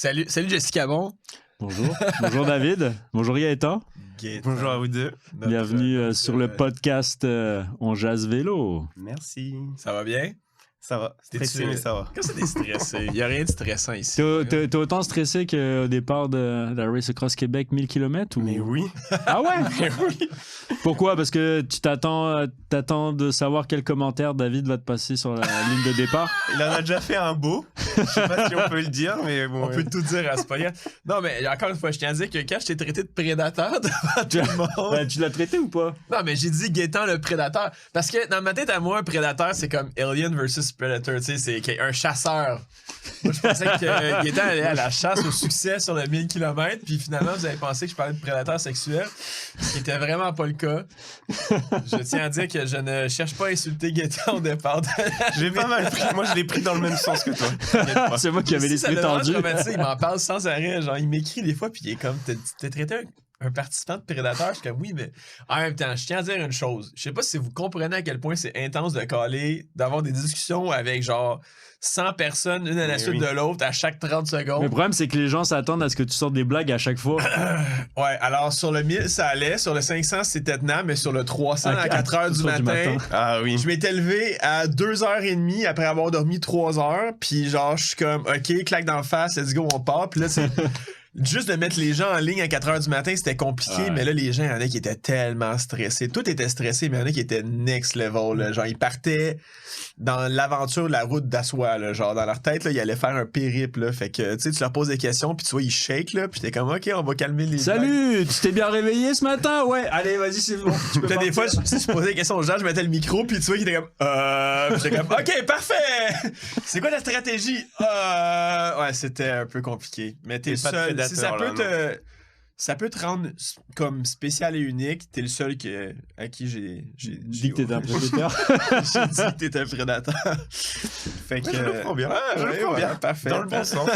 Salut Jessica Bon. Bonjour. Bonjour David. Bonjour Gaëtan. Bonjour à vous deux. Bienvenue sur le podcast On Jase Vélo. Merci. Ça va bien? Ça va. Stressé, mais ça va. Quand c'est des stressés, il n'y a rien de stressant ici. T'es autant stressé qu'au départ de la Race Across Québec 1000 km ou... Mais oui. Ah ouais? Mais oui. Pourquoi? Parce que tu t'attends de savoir quel commentaire David va te passer sur la ligne de départ? Il en a déjà fait un beau. Je sais pas si on peut le dire, mais bon. On peut tout dire à ce point. Non, mais encore une fois, je tiens à dire que quand je t'ai traité de prédateur devant tout le monde... Tu l'as traité ou pas? Non, mais j'ai dit Gaëtan le prédateur. Parce que dans ma tête, à moi, un prédateur, c'est comme Alien versus Predator. Tu sais, c'est un chasseur. Moi, je pensais que Gaëtan allait à la chasse au succès sur le 1000 km. Puis finalement, vous avez pensé que je parlais de prédateur sexuel. Ce qui était vraiment pas le cas. Je tiens à dire que je ne cherche pas à insulter Gaëtan au départ. J'ai pas mal pris. Moi, je l'ai pris dans le même sens que toi. C'est moi qui avais l'esprit tendu. Il m'en parle sans arrêt. Genre, il m'écrit des fois, puis il est comme, t'as traité un participant de prédateur. Je suis comme, oui, mais en même temps, je tiens à dire une chose. Je sais pas si vous comprenez à quel point c'est intense de caler, d'avoir des discussions avec genre 100 personnes, une à la suite de l'autre, à chaque 30 secondes. Mais le problème, c'est que les gens s'attendent à ce que tu sortes des blagues à chaque fois. Ouais, alors sur le 1000, ça allait. Sur le 500, c'était tenant, mais sur le 300, à 4 h du matin, ah oui. je m'étais levé à 2h30 après avoir dormi 3 heures. Puis genre, je suis comme, OK, claque d'en face, let's go, on part. Puis là, c'est... Juste de mettre les gens en ligne à 4 h du matin, c'était compliqué, ouais. Mais là, les gens, il y en a qui étaient tellement stressés. Tout était stressé, mais il y en a qui étaient next level. Là. Genre, ils partaient dans l'aventure de la route d'Assois. Là. Genre, dans leur tête, là, ils allaient faire un périple. Là. Fait que, tu sais, tu leur poses des questions, puis tu vois, ils shake, là, puis t'es comme, OK, on va calmer les gens. Salut! Tu t'es bien réveillé ce matin? Ouais, allez, vas-y, c'est bon. Peut-être des fois, si je posais des questions aux gens, je mettais le micro, puis tu vois, qu'ils étaient comme, puis j'étais comme, OK, parfait! C'est quoi la stratégie? Ouais, c'était un peu compliqué. Mais t'es seul. Si ça peut te rendre comme spécial et unique. T'es le seul à qui j'ai dit que t'étais un prédateur. J'ai dit que t'étais un prédateur. Fait que je le prends bien. Je le prends bien. Parfait. Dans le bon sens.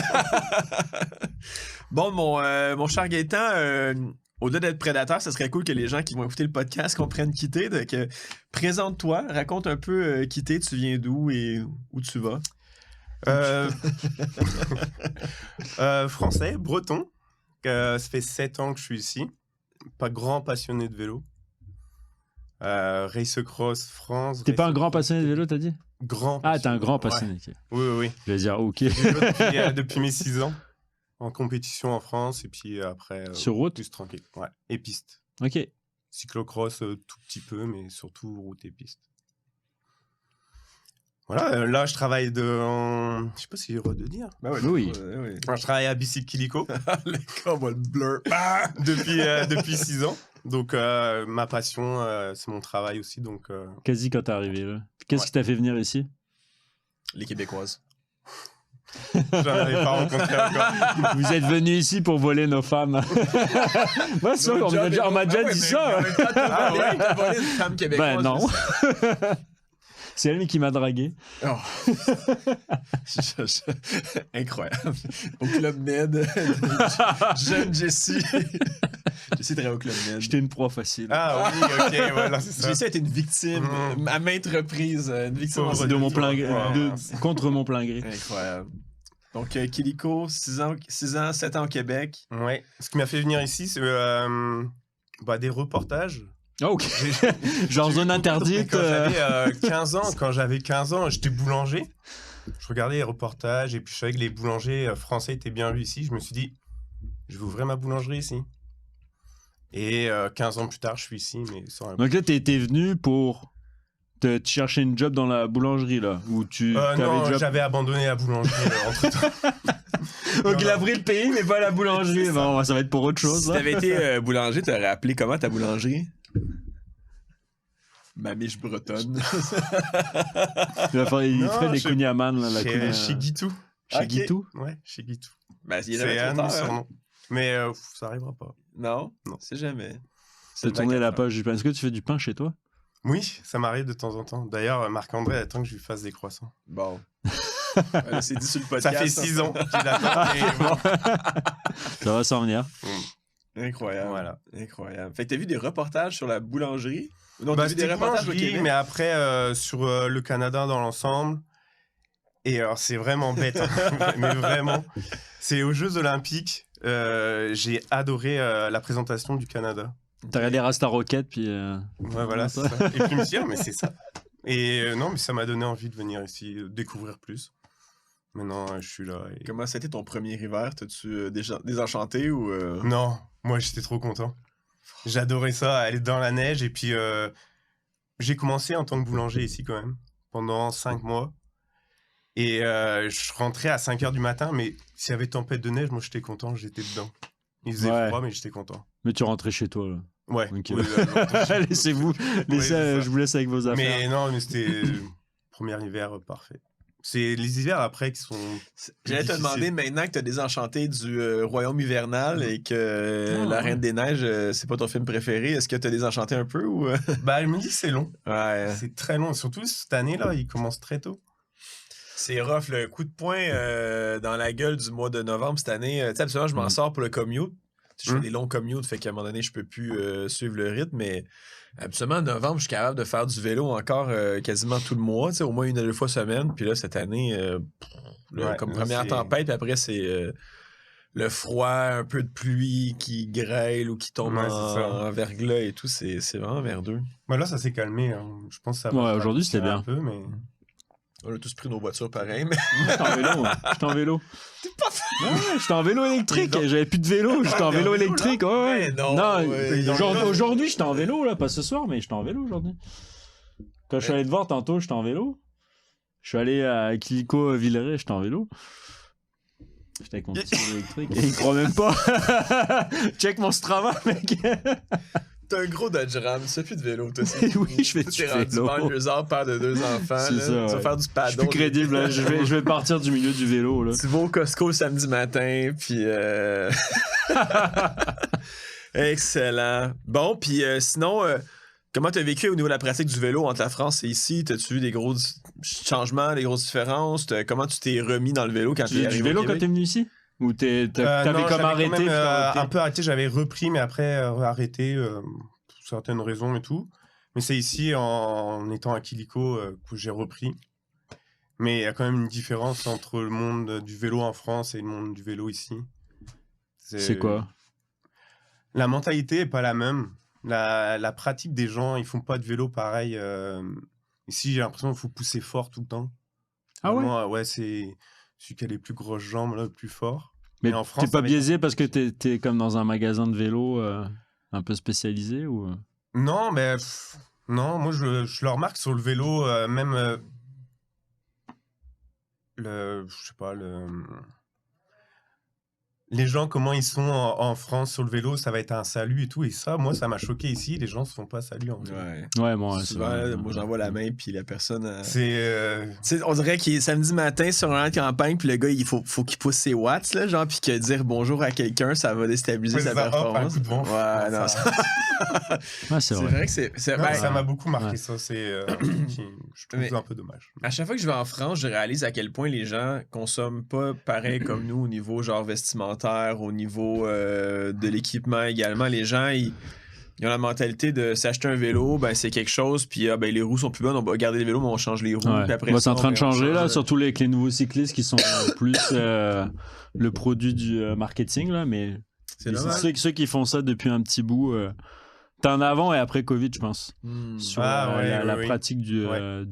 Bon, mon cher Gaëtan, au-delà d'être prédateur, ça serait cool que les gens qui vont écouter le podcast comprennent qui t'es. Donc, présente-toi, raconte un peu qui t'es, tu viens d'où et où tu vas. Français, breton. Ça fait 7 ans que je suis ici. Pas grand passionné de vélo. Race Across France. T'es pas un grand passionné de vélo, t'as dit? Grand. Ah, t'es un grand passionné. Ouais. Okay. Oui. Je vais dire OK. Depuis mes 6 ans. En compétition en France et puis après... Sur route? Plus tranquille. Ouais. Et piste. OK. Cyclocross tout petit peu, mais surtout route et piste. Voilà, là je travaille je sais pas si j'ai le droit de dire. Bah ouais, oui. Je travaille à Bicykilico Les gars, on va le blur. depuis 6 ans. Donc ma passion, c'est mon travail aussi. Donc, Quasi quand t'es arrivé là. Qu'est-ce qui t'a fait venir ici? Les Québécoises. J'en avais pas rencontré encore. Vous êtes venu ici pour voler nos femmes. Moi, ça, on m'a déjà dit ça. T'as volé une femme québécoise. Ben non. C'est elle qui m'a dragué. Oh. Incroyable. Au Club Med. Jeune Jessie. Jessie travaille au Club Med. J'étais une proie facile. Ah oui, ok, voilà, c'est ça. Jessie a été une victime à maintes reprises. Une victime de mon plein gré. Contre mon plein gré. Incroyable. Donc, Kiliko, 6 ans, 7 ans au Québec. Ouais. Ce qui m'a fait venir ici, c'est des reportages. Oh, ok. Genre zone interdite. Quand j'avais 15 ans, j'étais boulanger. Je regardais les reportages et puis je savais que les boulangers français étaient bien vus ici. Je me suis dit, je vais ouvrir ma boulangerie ici. Et 15 ans plus tard, je suis ici. Mais sans... Donc là, t'es venu pour te chercher une job dans la boulangerie, là, où tu... non, j'avais abandonné la boulangerie entre-temps. Donc il a pris le pays, mais pas la boulangerie. Bon, ça va être pour autre chose. Si t'avais été boulanger, t'aurais appelé comment ta boulangerie? Mamiche bretonne. Il ferait des Kunyaman, là. Chez Guitou. Chez Guitou? Ouais, chez Guitou. Ben, il c'est un de mes surnoms. Mais ça arrivera pas. Non, c'est jamais. C'est tourner la page du pain. Est-ce que tu fais du pain chez toi? Oui, ça m'arrive de temps en temps. D'ailleurs, Marc-André attend que je lui fasse des croissants. Bon. C'est dit sur le podcast. Ça fait 6 ans qu'il attend. Ça va s'en venir. Incroyable. Voilà. Incroyable. Fait que t'as vu des reportages sur la boulangerie? Non, t'as vu des reportages au Québec, mais après, sur le Canada dans l'ensemble. Et alors, c'est vraiment bête. Mais vraiment. C'est aux Jeux Olympiques. J'ai adoré la présentation du Canada. T'as regardé Rasta Rocket, puis... Ouais, voilà, c'est ça. Et puis je me suis dit, ah, mais c'est ça. Et non, mais ça m'a donné envie de venir ici, découvrir plus. Maintenant, je suis là. Et... Comment c'était ton premier hiver? T'as-tu désenchanté ou... Non, moi j'étais trop content. J'adorais ça, aller dans la neige. Et puis, j'ai commencé en tant que boulanger ici quand même, pendant 5 mois. Et je rentrais à 5h du matin, mais s'il y avait tempête de neige, moi j'étais content, j'étais dedans. Il faisait froid, mais j'étais content. Mais tu rentrais chez toi, là. Ouais. Okay. Oui, Laissez-vous, je vous laisse avec vos affaires. Mais non, mais c'était le premier hiver parfait. C'est les hivers après qui sont. J'allais te demander maintenant que tu as désenchanté du Royaume hivernal et que La Reine des Neiges, c'est pas ton film préféré, est-ce que tu as désenchanté un peu ou. Bah, je me dis c'est long. Ouais. C'est très long. Surtout cette année-là, il commence très tôt. C'est rough, le coup de poing dans la gueule du mois de novembre cette année. Tu sais, absolument, je m'en sors pour le commute. Je fais des longs commutes, fait qu'à un moment donné, je peux plus suivre le rythme, mais absolument, en novembre, je suis capable de faire du vélo encore quasiment tout le mois, au moins 1 à 2 fois semaine. Puis là, cette année, comme première tempête, puis après, c'est le froid, un peu de pluie qui grêle ou qui tombe en verglas et tout. C'est vraiment merdeux. Bah là, ça s'est calmé. Hein. Je pense que ça va. Ouais, aujourd'hui, c'était bien. Un peu, mais... On a tous pris nos voitures pareil, mais... J'étais en vélo. J'étais en vélo. T'es pas fait! J'étais en vélo électrique. J'avais plus de vélo. J'étais en vélo électrique. Ouais. Aujourd'hui, j'étais en vélo, là. Pas ce soir, mais j'étais en vélo aujourd'hui. Quand je suis allé te voir tantôt, j'étais en vélo. Je suis allé à Kilico Villeray, j'étais en vélo. J'étais avec mon petit vélo électrique. Et il croit même pas. Check mon Strava, mec. T'as un gros Dodge Ram, tu fais plus de vélo, toi. Oui, je fais du vélo. Banlieusard, père de 2 enfants. C'est ça, tu vas faire du paddle. Je suis plus crédible, là. Je vais partir du milieu du vélo, là. Tu vas au Costco le samedi matin, puis... Excellent. Bon, puis sinon, comment t'as vécu au niveau de la pratique du vélo entre la France et ici? T'as-tu eu des gros changements, des grosses différences? Comment tu t'es remis dans le vélo quand t'es arrivé du vélo quand t'es venu ici? Ou t'avais comme arrêté? Un peu arrêté, j'avais repris, mais après arrêté pour certaines raisons et tout. Mais c'est ici, en étant à Kilico, que j'ai repris. Mais il y a quand même une différence entre le monde du vélo en France et le monde du vélo ici. C'est quoi? La mentalité n'est pas la même. La pratique des gens, ils font pas de vélo pareil. Ici, j'ai l'impression qu'il faut pousser fort tout le temps. Ah vraiment, ouais, c'est celui qui a les plus grosses jambes, là, le plus fort. Mais en France, t'es pas biaisé parce que t'es comme dans un magasin de vélo un peu spécialisé ou... Non, mais non, moi je le remarque sur le vélo, même je sais pas, les gens, comment ils sont en France sur le vélo, ça va être un salut et tout. Et ça, moi, ça m'a choqué ici. Les gens se font pas salut en vélo. Ouais, bon, souvent, moi, j'envoie la main, puis la personne... On dirait qu'il est samedi matin sur un campagne, puis le gars, il faut qu'il pousse ses watts, là, genre, puis que dire bonjour à quelqu'un, ça va déstabiliser sa performance. C'est vrai que c'est... ça m'a beaucoup marqué, ça. Je trouve ça un peu dommage. À chaque fois que je vais en France, je réalise à quel point les gens consomment pas pareil comme nous au niveau genre vestimentaire, au niveau de l'équipement également. Les gens, ils ont la mentalité de s'acheter un vélo, ben c'est quelque chose, puis les roues sont plus bonnes, on va garder les vélos, mais on change les roues. Ouais. Puis après c'est en train de changer, là, surtout avec les nouveaux cyclistes qui sont plus le produit du marketing, là, mais ceux qui font ça depuis un petit bout... T'es en avant et après Covid, je pense, sur la pratique du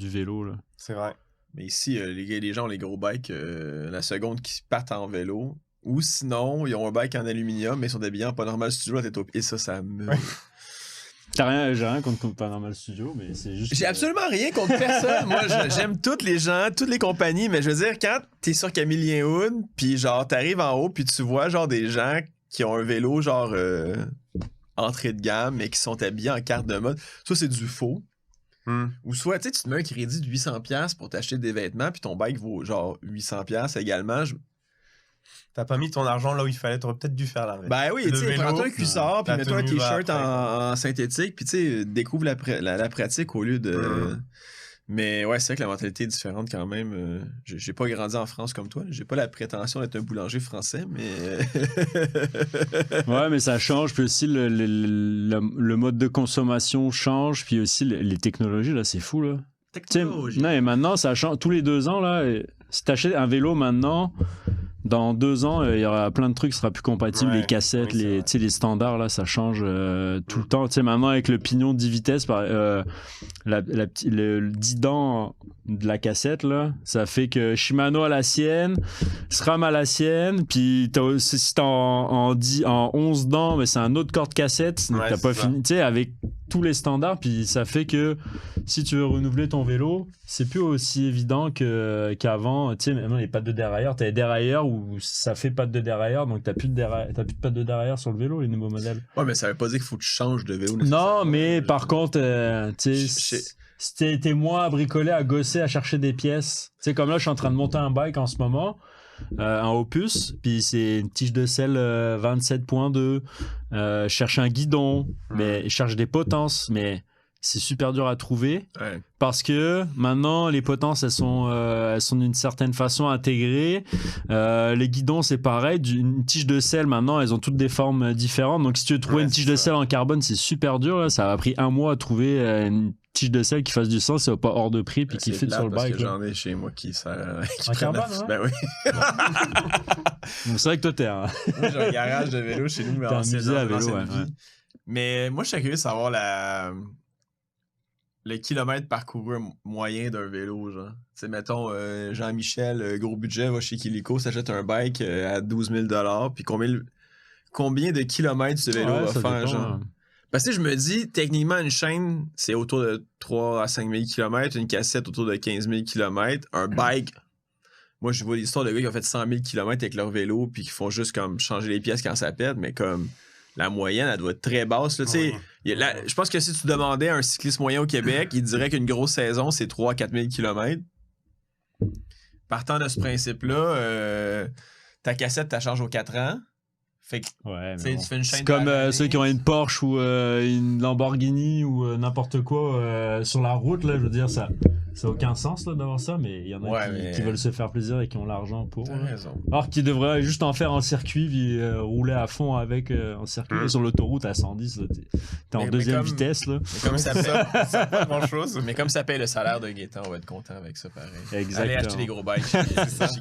vélo. Là. C'est vrai. Mais ici, les gens ont les gros bikes la seconde qu'ils partent en vélo. Ou sinon, ils ont un bike en aluminium, mais ils sont habillés en pas normal studio à tête au pied. Et ça me... J'ai rien contre pas normal studio, mais c'est juste... J'ai absolument rien contre personne. Moi, j'aime toutes les gens, toutes les compagnies, mais je veux dire, quand t'es sur Camille Hood, puis genre, t'arrives en haut, puis tu vois genre des gens qui ont un vélo genre... entrée de gamme, mais qui sont habillés en carte de mode. Soit c'est du faux. Ou soit, tu te mets un crédit de 800$ pour t'acheter des vêtements, puis ton bike vaut genre 800$ également. T'as pas mis ton argent là où il fallait, t'aurais peut-être dû faire l'arrêt. Ben oui, tu sais, prends-toi un cuissard, puis mets-toi un t-shirt en synthétique, puis tu sais, découvre la pratique au lieu de... Mais ouais, c'est vrai que la mentalité est différente quand même. J'ai pas grandi en France comme toi. J'ai pas la prétention d'être un boulanger français, mais... Ouais, mais ça change. Puis aussi, le mode de consommation change. Puis aussi, les technologies, là, c'est fou, là. Non, et maintenant, ça change. Tous les 2 ans, là, si t'achètes un vélo maintenant, Dans 2 ans, il y aura plein de trucs qui sera plus compatible. Ouais, les cassettes, oui, les standards, là, ça change tout le temps. Tu sais, maintenant, avec le pignon 10 vitesses, le 10 dents de la cassette, là, ça fait que Shimano a la sienne, SRAM a la sienne, puis si t'as en 11 dents, mais c'est un autre corps de cassette, donc t'as pas fini. Tu sais, avec tous les standards, puis ça fait que si tu veux renouveler ton vélo, c'est plus aussi évident qu'avant. Tu sais, maintenant les pattes de dérailleur, t'as les dérailleurs où ça fait pattes de dérailleur, donc t'as plus de pattes de dérailleur sur le vélo, les nouveaux modèles. Ouais, mais ça veut pas dire qu'il faut que tu changes de vélo. Non, mais par contre, tu sais, t'es moins à bricoler, à gosser, à chercher des pièces. Tu sais, comme là, je suis en train de monter un bike en ce moment. Un Opus, puis c'est une tige de selle 27.2. Je cherche un guidon, mais je cherche des potences, mais c'est super dur à trouver parce que maintenant les potences elles sont d'une certaine façon intégrées. Les guidons c'est pareil, une tige de selle maintenant elles ont toutes des formes différentes, donc si tu veux trouver une tige de selle en carbone c'est super dur là. Ça a pris 1 mois à trouver une tige de selle qui fasse du sens, c'est pas hors de prix puis qui fit sur le bike. J'en ai chez moi qui sert en carbone, hein? Ben oui. C'est vrai que toi t'es moi j'ai un garage de vélo chez nous, mais t'es un musée à vélo, ouais. Mais moi je suis curieux de savoir le kilomètre parcouru moyen d'un vélo, genre. Tu sais, mettons, Jean-Michel, gros budget, va chez Kilico, s'achète un bike à 12 000 $, puis combien de kilomètres ce vélo va faire, dépend, genre? Parce que je me dis, techniquement, une chaîne, c'est autour de 3 à 5 000 km, une cassette autour de 15 000 km, un bike... Moi, je vois l'histoire de gars qui ont fait 100 000 km avec leur vélo, puis qui font juste comme changer les pièces quand ça pète, mais comme... La moyenne, elle doit être très basse. Là, je pense que si tu demandais à un cycliste moyen au Québec, il dirait qu'une grosse saison, c'est 3 à 4 000 km. Partant de ce principe-là, ta cassette, tu la charges aux 4 ans. Fait que, tu fais une chaîne. C'est comme ceux qui ont une Porsche ou une Lamborghini ou n'importe quoi sur la route, là, je veux dire, ça n'a aucun sens là, d'avoir ça, mais il y en a qui veulent se faire plaisir et qui ont l'argent pour. T'as raison. Alors qu'ils devraient juste en faire en circuit, puis rouler à fond avec en circuit. Sur l'autoroute à 110, là, t'es en deuxième vitesse. Là. Mais comme ça paye pas grand-chose. Mais comme ça paye le salaire de Gaétan, on va être content avec ça, pareil. Exactement. Allez acheter des gros bikes chez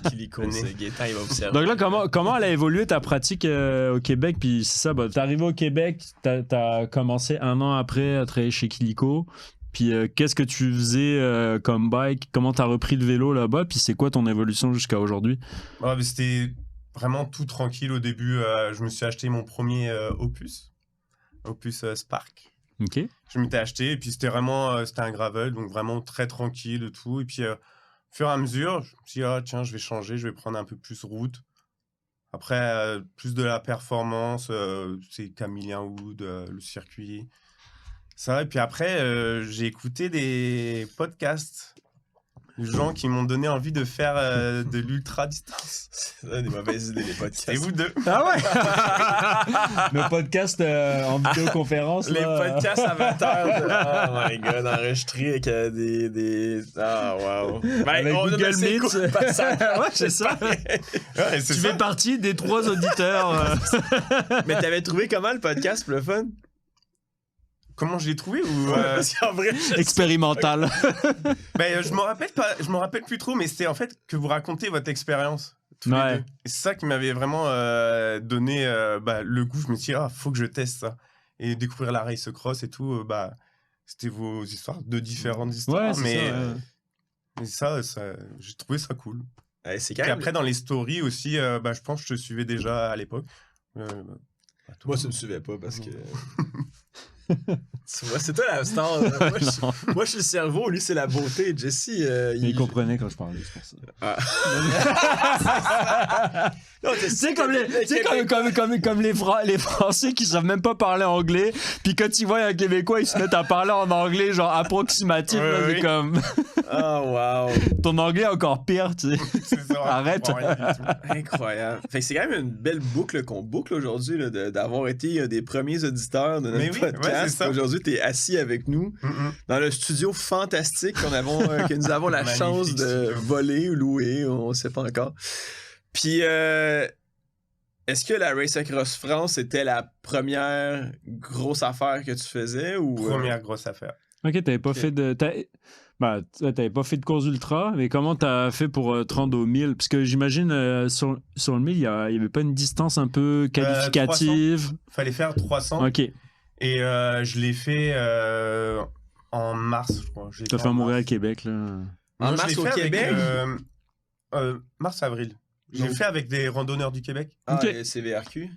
Kilico, Gaétan, il va vous servir. Donc là, comment elle a évolué ta pratique au Québec? Puis c'est ça, t'es arrivé au Québec, t'as commencé 1 an après à travailler chez Kilico. Puis qu'est-ce que tu faisais comme bike? Comment t'as repris le vélo là-bas? Puis c'est quoi ton évolution jusqu'à aujourd'hui? C'était vraiment tout tranquille au début. Je me suis acheté mon premier Opus Spark. Ok. Je m'étais acheté et puis c'était un gravel, donc vraiment très tranquille et tout. Et puis au fur et à mesure, je me suis dit, tiens, je vais changer, je vais prendre un peu plus route. Après, plus de la performance, c'est Camillien Wood, le circuit. Ça, et puis après, j'ai écouté des podcasts de gens qui m'ont donné envie de faire de l'ultra-distance. C'est ça, des mauvaises idées, les podcasts. Et vous deux. Ah ouais? Le podcast en vidéoconférence. Les là. podcasts amateurs. Oh my god, enregistrés avec des... Ah, wow. Ben, avec Google Meet. Ouais, c'est ça. Ouais, tu fais partie des 3 auditeurs. Mais t'avais trouvé comment le podcast pour le fun? Comment je l'ai trouvé ou Parce qu'en vrai, expérimental. Je me rappelle plus trop, mais c'était en fait que vous racontez votre expérience tous les deux. Et c'est ça qui m'avait vraiment donné le goût. Je me suis dit, faut que je teste ça et découvrir la race cross et tout. C'était vos histoires, 2 différentes histoires, mais ça, j'ai trouvé ça cool. C'est et après dans les stories aussi, je pense que je te suivais déjà à l'époque. Moi, ça me suivait pas parce que. Tu vois, c'est toi la star. Moi, je suis le cerveau, lui, c'est la beauté. Jesse. Il comprenait quand je parlais, c'est pour ça. Tu sais, comme les Français qui savent même pas parler anglais, puis quand ils voient un Québécois, ils se mettent à parler en anglais, genre approximatif. Ouais, là, c'est comme. Oh, wow. Ton anglais est encore pire, tu sais. C'est ça, arrête. Incroyable. Fait que c'est quand même une belle boucle qu'on boucle aujourd'hui, là, d'avoir été des premiers auditeurs de notre podcast. Aujourd'hui, tu es assis avec nous dans le studio fantastique que nous avons la chance de voler ou louer, on ne sait pas encore. Puis, est-ce que la Race Across France était la première grosse affaire que tu faisais? Ou première grosse affaire. Ok, t'avais pas fait de... Bah, t'avais pas fait de course ultra, mais comment t'as fait pour te rendre au 1000? Parce que j'imagine, sur le 1000, il y avait pas une distance un peu qualificative. 300. Fallait faire 300. Ok. Et je l'ai fait en mars, je crois. T'as fait un Montréal-Québec, là. En mars au Québec? Mars-avril. Je l'ai fait avec des randonneurs du Québec. Ah, Ok. les CVRQ?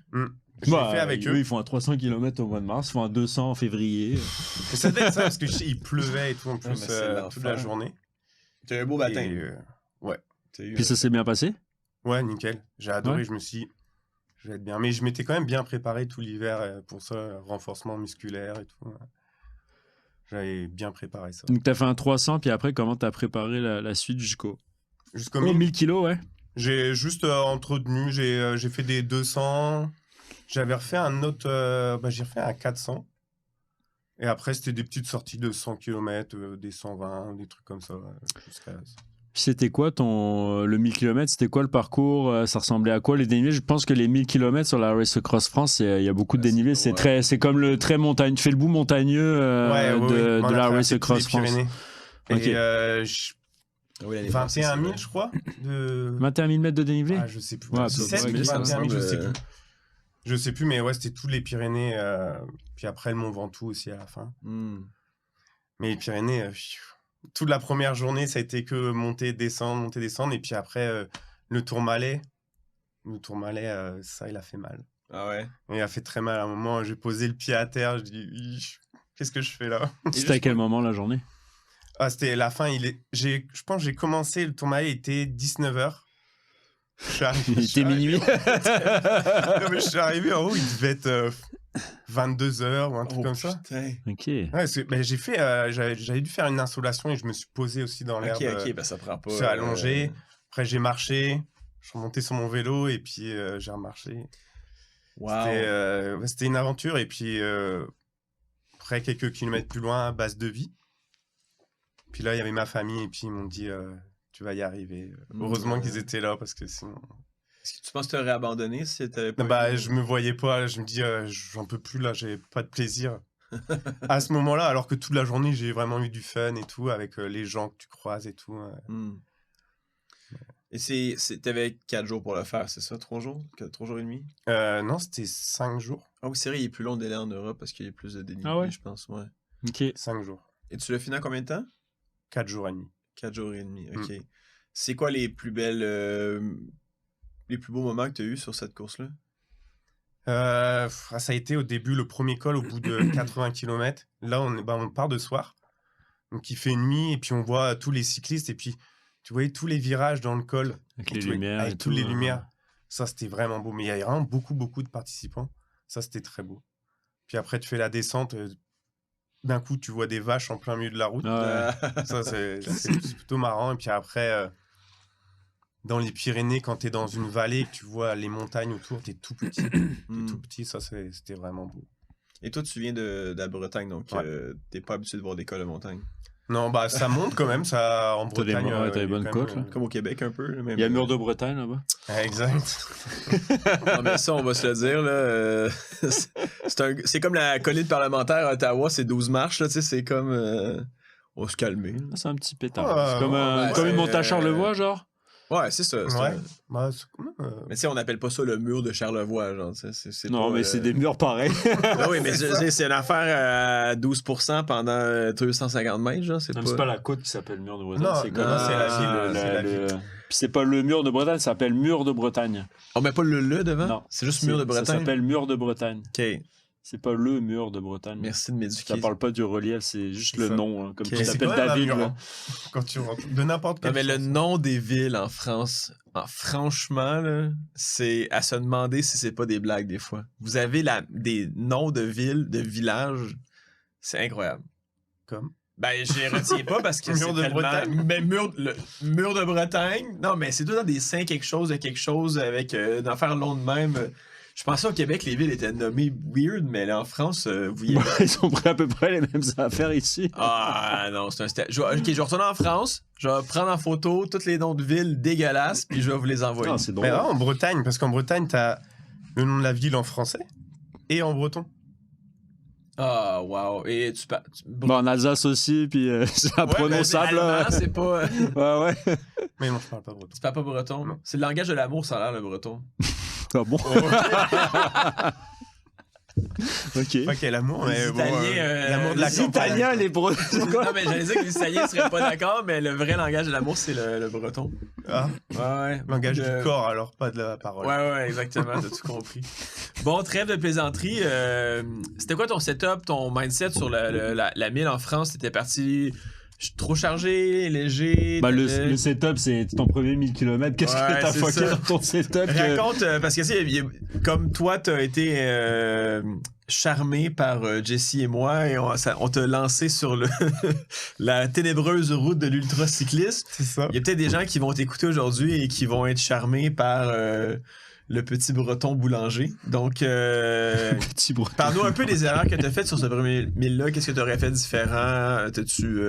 Je l'ai fait avec eux. Ils font un 300 km au mois de mars, ils font un 200 en février. Et ça devait être ça, parce que il pleuvait et tout en plus toute la journée. T'as eu un beau matin. Et, ouais. Puis ça s'est bien passé? Ouais, nickel. J'ai adoré, Ouais. je me suis dit, je vais être bien. Mais je m'étais quand même bien préparé tout l'hiver pour ça, renforcement musculaire et tout. J'avais bien préparé ça. Donc t'as fait un 300, puis après, comment t'as préparé la suite jusqu'au 1000 1000 kilos, ouais? J'ai juste entretenu, j'ai fait des 200. J'avais refait un autre, j'ai refait un 400. Et après, c'était des petites sorties de 100 km, des 120, des trucs comme ça. Jusqu'à... Puis c'était quoi le 1000 km? C'était quoi le parcours? Ça ressemblait à quoi les dénivelés? Je pense que les 1000 km sur la Race Across France, il y a beaucoup de dénivelés. C'est comme le très montagneux. Tu fais le bout montagneux de la Race Across France. Okay. Et 21 000, je crois. 21 000 mètres de dénivelé? Ah, je sais plus. Ouais, 17 000, 21 000, je sais plus. Je sais plus, mais ouais, c'était tous les Pyrénées. Puis après, le Mont Ventoux aussi à la fin. Mais les Pyrénées, toute la première journée, ça a été que monter, descendre. Et puis après, le Tourmalet. Le Tourmalet, ça, il a fait mal. Ah ouais? Il a fait très mal. À un moment, j'ai posé le pied à terre. Je dis, qu'est-ce que je fais là? C'était à quel moment la journée? Ah, c'était la fin. Je pense que j'ai commencé, le Tourmalet était 19h. Il était minuit. Non, mais je suis arrivé en haut, il devait être 22h ou un truc comme ça. Ok. Ouais, j'ai fait, j'avais dû faire une insolation et je me suis posé aussi dans l'herbe. Ok, ça prend pas. Je suis allongé. Après, j'ai marché. Je suis remonté sur mon vélo et puis j'ai remarché. Wow. C'était une aventure. Et puis, après, quelques kilomètres plus loin, base de vie. Puis là, il y avait ma famille et puis ils m'ont dit tu vas y arriver. Heureusement qu'ils étaient là parce que sinon. Est-ce que tu penses que tu aurais abandonné si t'avais pas je me voyais pas. Je me dis j'en peux plus là, j'ai pas de plaisir. À ce moment-là, alors que toute la journée, j'ai vraiment eu du fun et tout avec les gens que tu croises et tout. Et t'avais 4 jours pour le faire, c'est ça? 3 jours? 3 jours et demi? Non, c'était 5 jours. Ah oui, c'est vrai, il est plus long délai en Europe parce qu'il y a plus de dénivelé, ah ouais? Je pense. Ouais. Ok. 5 jours. Et tu l'as fini en combien de temps? 4 jours et demi. 4 jours et demi, ok. C'est quoi les plus belles... les plus beaux moments que tu as eu sur cette course-là? Ça a été au début le premier col au bout de 80 km. Là, on part de soir. Donc, il fait nuit et puis on voit tous les cyclistes. Et puis, tu voyais tous les virages dans le col. Avec les lumières. Avec toutes les lumières. Ça, c'était vraiment beau. Mais il y avait vraiment beaucoup de participants. Ça, c'était très beau. Puis après, tu fais la descente. D'un coup, tu vois des vaches en plein milieu de la route. Ça, c'est plutôt marrant. Et puis après, dans les Pyrénées, quand tu es dans une vallée, que tu vois les montagnes autour, tu es tout petit. Tout petit, ça, c'était vraiment beau. Et toi, tu viens de la Bretagne, donc t'es pas habitué de voir des cols de montagne. Non, ça monte quand même, ça, en Bretagne. T'as des bonnes côtes, là. Comme au Québec, un peu. Il y a le mur de Bretagne, là-bas. Exact. Non, mais ça, on va se le dire, là. C'est comme la colline parlementaire à Ottawa, c'est 12 marches, là, tu sais, c'est comme... on va se calmer. C'est un petit pétard. C'est comme une montée à Charlevoix, genre? Ouais, c'est ça. Ouais. Mais tu sais, on n'appelle pas ça le mur de Charlevoix, genre. Non, mais c'est des murs pareils. Ben oui, mais c'est une affaire à 12% pendant 250 mètres, genre. C'est pas la côte qui s'appelle le mur de Bretagne. Non, c'est la ville. Puis c'est pas le mur de Bretagne, ça s'appelle mur de Bretagne. On met pas le devant? Non. C'est juste mur de Bretagne? Ça s'appelle mur de Bretagne. OK. C'est pas le mur de Bretagne. Merci de m'éduquer. Ça parle pas du relief, c'est juste le nom. Comme tu t'appelles quoi, David. là. Quand tu rentres de n'importe quel. Non, mais le nom des villes en France, franchement, là, c'est à se demander si c'est pas des blagues des fois. Vous avez des noms de villes, de villages, c'est incroyable. Comme? Ben, je les retiens pas parce que Mur c'est de tellement... Bretagne. Mais mur de Bretagne. Non, mais c'est tout dans des saints quelque chose avec d'en faire long de même. Je pensais au Québec, les villes étaient nommées weird, mais là, en France, vous y Ils sont pris à peu près les mêmes affaires ici. Ah non, c'est un step. Je vais retourner en France, je vais prendre en photo tous les noms de villes dégueulasses, puis je vais vous les envoyer. Non, c'est drôle. Mais en Bretagne, parce qu'en Bretagne, t'as le nom de la ville en français et en breton. Ah, wow. Et Bon, en Alsace aussi, puis c'est imprononçable. Allemand, c'est pas... ouais. Mais non, je parle pas breton. Tu parles pas breton? Non. C'est le langage de l'amour, ça a l'air, le breton. Ah bon? Ok. Ok, l'amour, mais Les bon, Italiens, l'amour de la les campagne. Italiens, les bretons. Non, mais j'allais dire que les Italiens seraient pas d'accord, mais le vrai langage de l'amour, c'est le breton. Ah, Ouais. langage du corps, alors pas de la parole. Ouais, exactement, t'as tout compris. Bon, trêve de plaisanterie. C'était quoi ton setup, ton mindset sur la 1000 en France? T'étais parti trop chargé, léger? Bah, le setup, c'est ton premier 1000 km. Qu'est-ce que t'as c'est fucké ça. dans ton setup? Raconte, parce que comme toi, t'as été charmé par Jesse et moi, et on t'a lancé sur la ténébreuse route de l'ultracyclisme. C'est ça. Il y a peut-être des gens qui vont t'écouter aujourd'hui et qui vont être charmés par le petit breton boulanger. Donc, Petit breton. parle-nous un peu des erreurs que tu as faites sur ce premier 1000-là. Qu'est-ce que tu aurais fait différent? T'as-tu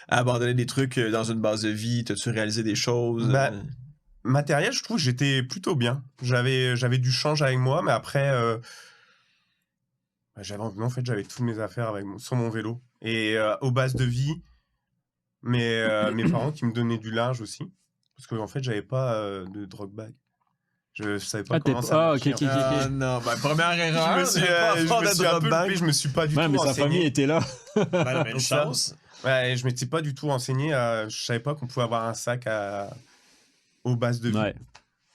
abandonné des trucs dans une base de vie? T'as-tu réalisé des choses? Matériel, je trouve que j'étais plutôt bien. J'avais du change avec moi, mais après, j'avais toutes mes affaires sur mon vélo. Et aux bases de vie, mes parents qui me donnaient du linge aussi. Parce qu'en fait, j'avais pas de drop bag. Je savais pas comment ça marchait. Ok. Non, première erreur. Je me suis pas du tout Mais sa renseigné. famille était là. Une chance. Ouais, je m'étais pas du tout renseigné. Je savais pas qu'on pouvait avoir un sac aux bases de vie. Ouais.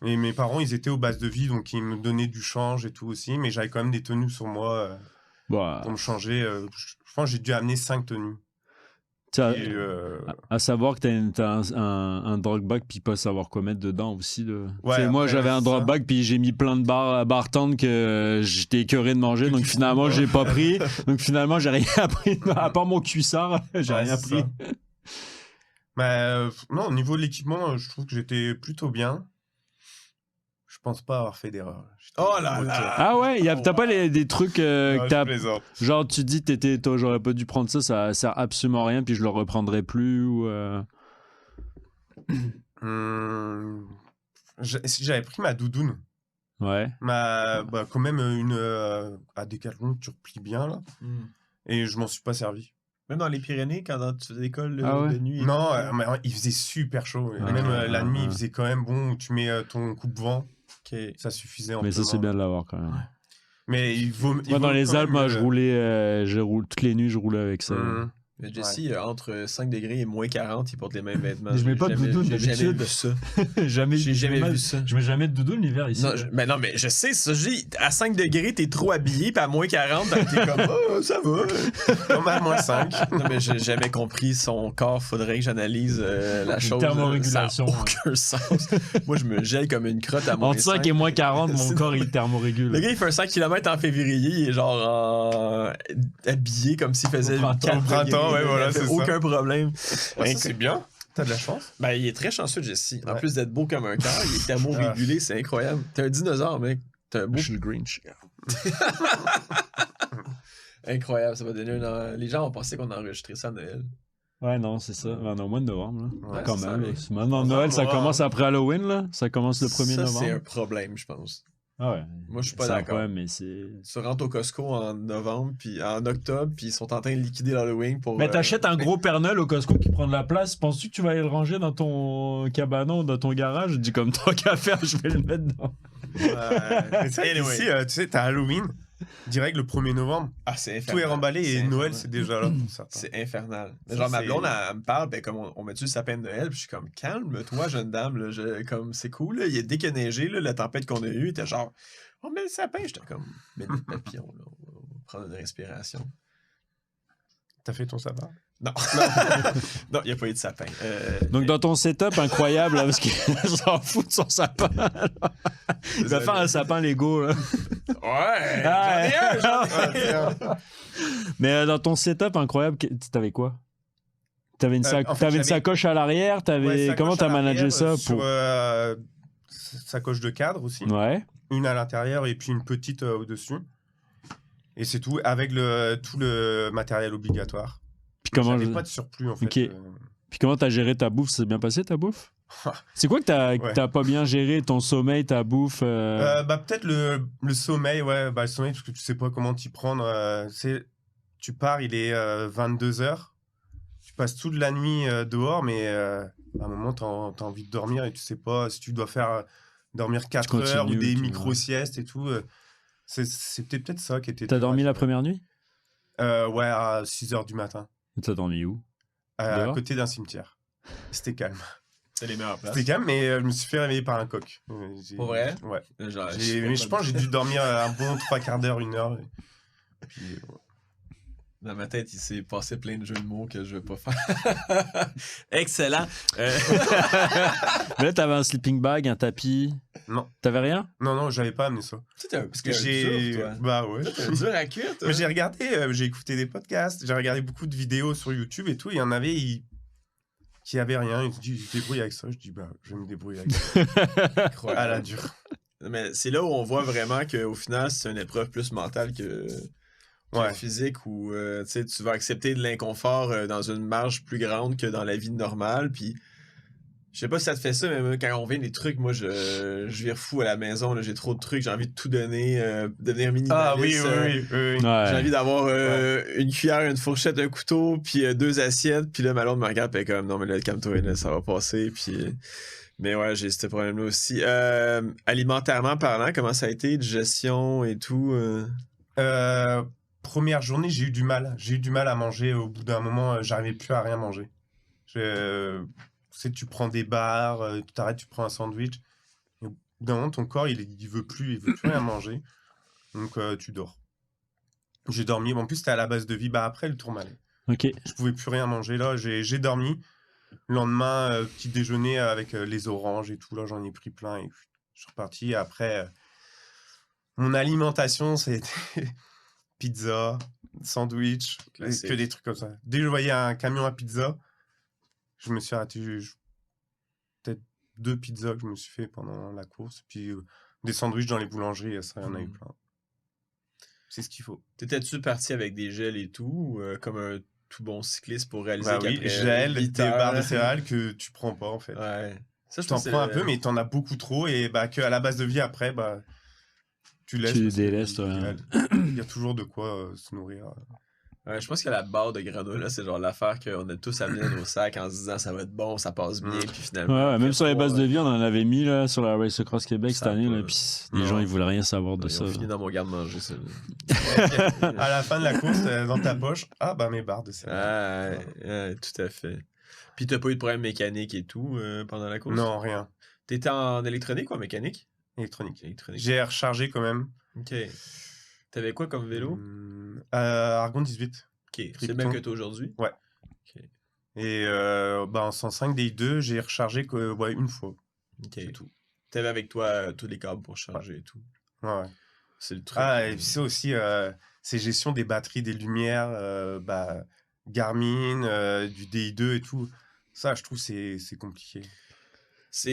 Et mes parents, ils étaient aux bases de vie, donc ils me donnaient du change et tout aussi. Mais j'avais quand même des tenues sur moi Bah, pour me changer. Je pense que j'ai dû amener 5 tenues. Et, à savoir que t'as un drop bag puis pas savoir quoi mettre dedans aussi. Ouais, moi, après, j'avais un c'est drop ça. bag puis j'ai mis plein de barres tendres que j'étais écœuré de manger. Donc finalement, j'ai pas pris. Donc finalement, j'ai rien pris. À part mon cuissard, j'ai Ouais, rien c'est pris. ça. Mais non, au niveau de l'équipement, je trouve que j'étais plutôt bien. Je pense pas avoir fait d'erreur. Oh là là. Ah ouais, t'as pas des trucs que Je t'as. plaisante. Genre, tu dis, toi, j'aurais pas dû prendre ça sert absolument à rien, puis je le reprendrai plus, ou. J'avais pris ma doudoune. Ouais. Quand même une à Decathlon que tu replies bien là. Et je m'en suis pas servi. Même dans les Pyrénées, quand tu faisais l'école Ah ouais? de nuit. Non, mais il faisait super chaud. Et même la nuit, il faisait quand même bon. Tu mets ton coupe-vent, ça suffisait. Mais ça, c'est bien de l'avoir quand même. Mais il vaut. Moi, dans les Alpes, moi, je roulais, toutes les nuits, je roulais avec ça. Mais Jesse, entre 5 degrés et moins 40, il porte les mêmes vêtements. Je mets pas de doudoune J'ai jamais d'habitude. vu ça. J'ai jamais vu ça. Je mets jamais de doudoune l'hiver ici. Non, mais je sais, ça, à 5 degrés, t'es trop habillé, puis à moins 40, t'es comme, oh, ça va. Non, mais à moins 5. Non, mais j'ai jamais compris son corps. Faudrait que j'analyse la chose. Thermorégulation. Ça n'a aucun sens. Moi, je me gèle comme une crotte à moins Entre 5 et moins 40, mon corps, il thermorégule. Le gars, il fait un 100 km en février, il est genre habillé comme s'il faisait Au printemps, ouais, voilà, c'est ça. aucun problème. Ouais, ça, c'est bien. T'as de la chance. Ben, il est très chanceux, Jesse. En Ouais. plus d'être beau comme un cœur, il est thermorégulé, c'est incroyable. T'es un dinosaure, mec. T'es un beau. Je suis le Grinch. Incroyable, ça va donner les gens vont penser qu'on a enregistré ça à Noël. Ouais, non, c'est ça. On est au mois de novembre, là. Ouais, Quand c'est même. ça, Maintenant, Noël, ça commence après Halloween, là. Ça commence le 1er ça, novembre. c'est un problème, je pense. Ah ouais. Moi, je suis pas C'est un d'accord. problème, mais c'est. Tu rentres au Costco en octobre, puis ils sont en train de liquider l'Halloween pour. Mais t'achètes un gros Père Noël au Costco qui prend de la place. Penses-tu que tu vas aller le ranger dans ton cabanon ou dans ton garage? Je dis comme tant qu'à faire, je vais le mettre dedans. Mais c'est vrai Anyway. qu'ici, tu sais, t'as Halloween, direct le 1er novembre. Ah, c'est Tout infernal. est remballé et C'est Noël, infernal. c'est déjà là pour certains. C'est infernal. Ça, Genre, ma c'est- blonde, elle me parle, ben, comme on met-tu le sapin de Noël, puis je suis comme, calme-toi, jeune dame, là, comme, c'est cool, là. Dès qu'il a neigé, là, la tempête qu'on a eue, était genre, on met le sapin, j'étais comme, mets des papillons, là, on va prendre une respiration. T'as fait ton sabbat? Non, non, il n'y a pas eu de sapin. Donc, dans ton setup incroyable, là, parce qu'il s'en fout de son sapin. Il va faire un sapin Lego, là. Ouais! Ah, J'en ai un! Mais dans ton setup incroyable, t'avais quoi? T'avais une, En fait, t'avais une j'avais- sacoche à l'arrière? Ouais, Comment sacoche t'as à managé l'arrière, ça? Sur sacoche de cadre aussi. Ouais. Une à l'intérieur et puis une petite au-dessus. Et c'est tout, avec tout le matériel obligatoire. Puis comment, J'avais pas de surplus, en fait. Ok. Puis comment t'as géré ta bouffe? Ça s'est bien passé, ta bouffe? C'est quoi que Ouais. t'as pas bien géré? Ton sommeil, ta bouffe? Peut-être le sommeil, ouais. Le sommeil, parce que tu sais pas comment t'y prendre. tu pars, il est 22h. Tu passes toute la nuit dehors, mais à un moment, t'as envie de dormir et tu sais pas si tu dois faire dormir 4 heures ou des micro-siestes et tout. C'était peut-être ça qui était... T'as dormi la première nuit? Ouais, à 6h du matin. T'as dormi où? À côté d'un cimetière. C'était calme. C'est les meilleures places. C'était calme, mais je me suis fait réveiller par un coq. Pour vrai? Ouais. Genre, Mais je pense que j'ai dû dormir un bon 3/4 d'heure, 1 heure. Puis, dans ma tête, il s'est passé plein de jeux de mots que je vais pas faire. Excellent. Mais là, t'avais un sleeping bag, un tapis. Non. T'avais rien? Non, j'avais pas amené ça. Parce que j'ai... dur, toi. Bah ouais. T'es dur à cuire, toi. Mais j'ai regardé, j'ai écouté des podcasts, j'ai regardé beaucoup de vidéos sur YouTube et tout. Il y en avait qui avaient rien. Ils se disent, je débrouille avec ça. Je dis, bah, je vais me débrouiller avec ça. Incroyable. À la dure. Mais c'est là où on voit vraiment qu'au final, c'est une épreuve plus mentale que physique, où tu vas accepter de l'inconfort dans une marge plus grande que dans la vie normale. Puis, je sais pas si ça te fait ça, mais quand on vient des trucs, moi, je vire fou à la maison. Là, j'ai trop de trucs, j'ai envie de tout donner, devenir minimaliste. Ah oui. J'ai envie d'avoir une cuillère, une fourchette, un couteau, puis 2 assiettes. Puis là, ma blonde me regarde, puis elle est comme, non, mais là, calme-toi, là, ça va passer. Puis... Mais ouais, j'ai ce problème-là aussi. Alimentairement parlant, comment ça a été, digestion et tout? Première journée, j'ai eu du mal. J'ai eu du mal à manger. Au bout d'un moment, j'arrivais plus à rien manger. Tu prends des barres, tu t'arrêtes, tu prends un sandwich. Et au bout d'un moment, ton corps, il veut plus rien manger. Donc, tu dors. J'ai dormi. En plus, c'était à la base de vie. Bah, après, le tourmalet. Ok. Je pouvais plus rien manger. Là, j'ai dormi. Le lendemain, petit déjeuner avec les oranges et tout. Là, j'en ai pris plein et je suis reparti. Après, mon alimentation, c'était pizza, sandwich, que des trucs comme ça. Dès que je voyais un camion à pizza, je me suis arrêté. Peut-être 2 pizzas que je me suis fait pendant la course. Puis des sandwichs dans les boulangeries, ça, il y en a eu plein. C'est ce qu'il faut. T'étais-tu parti avec des gels et tout, comme un tout bon cycliste pour réaliser qu'après gel, des barres de céréales que tu prends pas en fait. Ouais. Ça, je t'en prends un peu, mais t'en as beaucoup trop et qu'à la base de vie après, tu laisses. Tu délaisses, toi. Il y a toujours de quoi se nourrir. Ouais, je pense que la barre de granola, c'est genre l'affaire qu'on a tous amené dans nos sacs en se disant ça va être bon, ça passe bien, puis finalement. Ouais, même sur les bases de vie, on en avait mis là, sur la Race Across Québec cette année, là, puis les gens ils voulaient rien savoir de ça. Ils ont fini dans mon garde-manger, ça. À la fin de la course, dans ta poche, mes barres de céréales. Tout à fait. Puis t'as pas eu de problème mécanique et tout pendant la course? Non, rien. T'étais en électronique ou en mécanique? Électronique. J'ai rechargé quand même. Ok. T'avais quoi comme vélo? Argon 18. Ok, c'est le même que toi aujourd'hui? Ouais. Okay. Et en 105 DI2, j'ai rechargé une fois. Ok. C'est tout. T'avais avec toi tous les câbles pour charger et tout. Ouais. C'est le truc. Et puis c'est aussi c'est gestion des batteries, des lumières, Garmin, du DI2 et tout. Ça, je trouve c'est compliqué.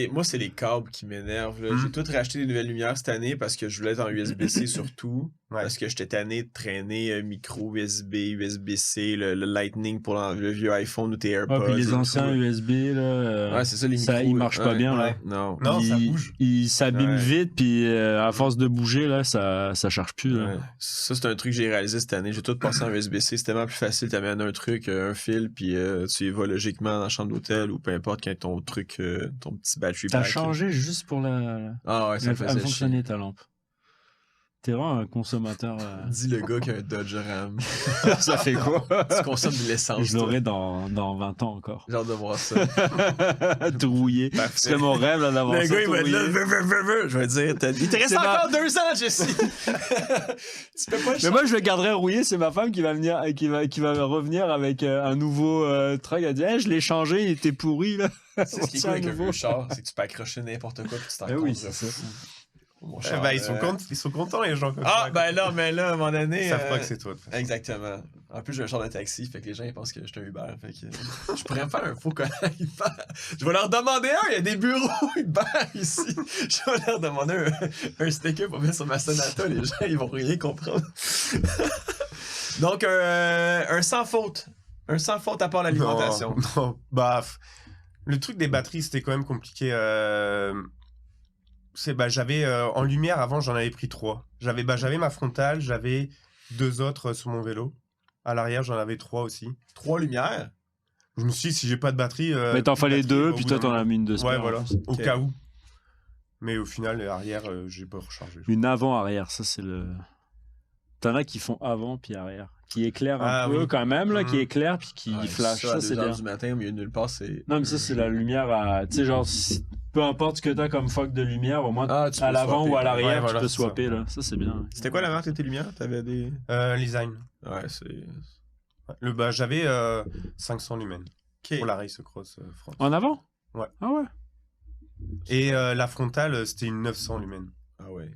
Moi, c'est les câbles qui m'énervent. J'ai tout racheté des nouvelles lumières cette année parce que je voulais être en USB-C surtout. Parce que j'étais tanné de traîner micro USB, USB-C, le Lightning pour le vieux iPhone ou tes AirPods. Puis les anciens USB, là, c'est ça, les micros. Ils marchent pas bien. Là. Non, ça bouge. Ils s'abîment vite, puis à force de bouger, là, ça charge plus. Là. Ça, c'est un truc que j'ai réalisé cette année. J'ai tout passé en USB-C. C'est tellement plus facile. Tu amènes un truc, un fil, puis tu y vas logiquement dans la chambre d'hôtel ou peu importe quand ton truc, ton petit battery pack. T'as changé juste pour ça faisait fonctionner ta lampe. T'es vraiment un consommateur. Dis le gars qui a un Dodge Ram. Ça fait quoi? Tu consommes de l'essence. Je l'aurai dans 20 ans encore. J'ai hâte de voir ça. Tout rouillé. C'est mon rêve là, d'avoir ça. Le gars, il va être là. Je vais dire, il te reste encore 2 ans, Jesse. Tu peux pas. Mais moi, je le garderai rouillé. C'est ma femme qui va venir, qui va revenir avec un nouveau truck. Elle dit, je l'ai changé, il était pourri là. C'est ce qui est cool avec un vieux char, c'est que tu peux accrocher n'importe quoi puis tu t'en oui, c'est ça. Ils sont contents les gens. Là, mais là, à un moment donné. Ils savent pas que c'est toi. Exactement. En plus, j'ai un char de taxi, fait que les gens ils pensent que je suis un Uber. Fait que je pourrais me faire un faux collant Uber. Je vais leur demander il y a des bureaux Uber ici. Je vais leur demander un sticker pour mettre sur ma Sonata. Les gens, ils vont rien comprendre. Donc, un sans faute. Un sans faute à part l'alimentation. Non, le truc des batteries, c'était quand même compliqué. J'avais en lumière avant, j'en avais pris 3. J'avais ma frontale, j'avais 2 autres sur mon vélo. À l'arrière, j'en avais 3 aussi. 3 lumières? Je me suis dit, si j'ai pas de batterie... Mais t'en fallait 2, puis toi, t'en as mis une de spare. Ouais, voilà, au cas où. Mais au final, l'arrière, j'ai pas rechargé. Une avant-arrière, ça, c'est le... T'en as qui font avant, puis arrière. Qui éclairent un peu, quand même, là, qui éclairent, puis qui flashent. Ça, c'est bien. bien. Du matin, au milieu de nulle part, c'est... Non, mais ça, c'est la lumière à... Tu sais, genre, peu importe ce que t'as comme fog de lumière, au moins, tu à peux l'avant swapper. ou à l'arrière, voilà, tu peux c'est swapper, ça. là. Ça, c'est bien. C'était quoi la marque de tes lumières? T'avais des... Design. Ouais, c'est... J'avais 500 lumens pour la Race Cross France. En avant? Ouais. Ah ouais? Et la frontale, c'était une 900 lumens. Ah ouais.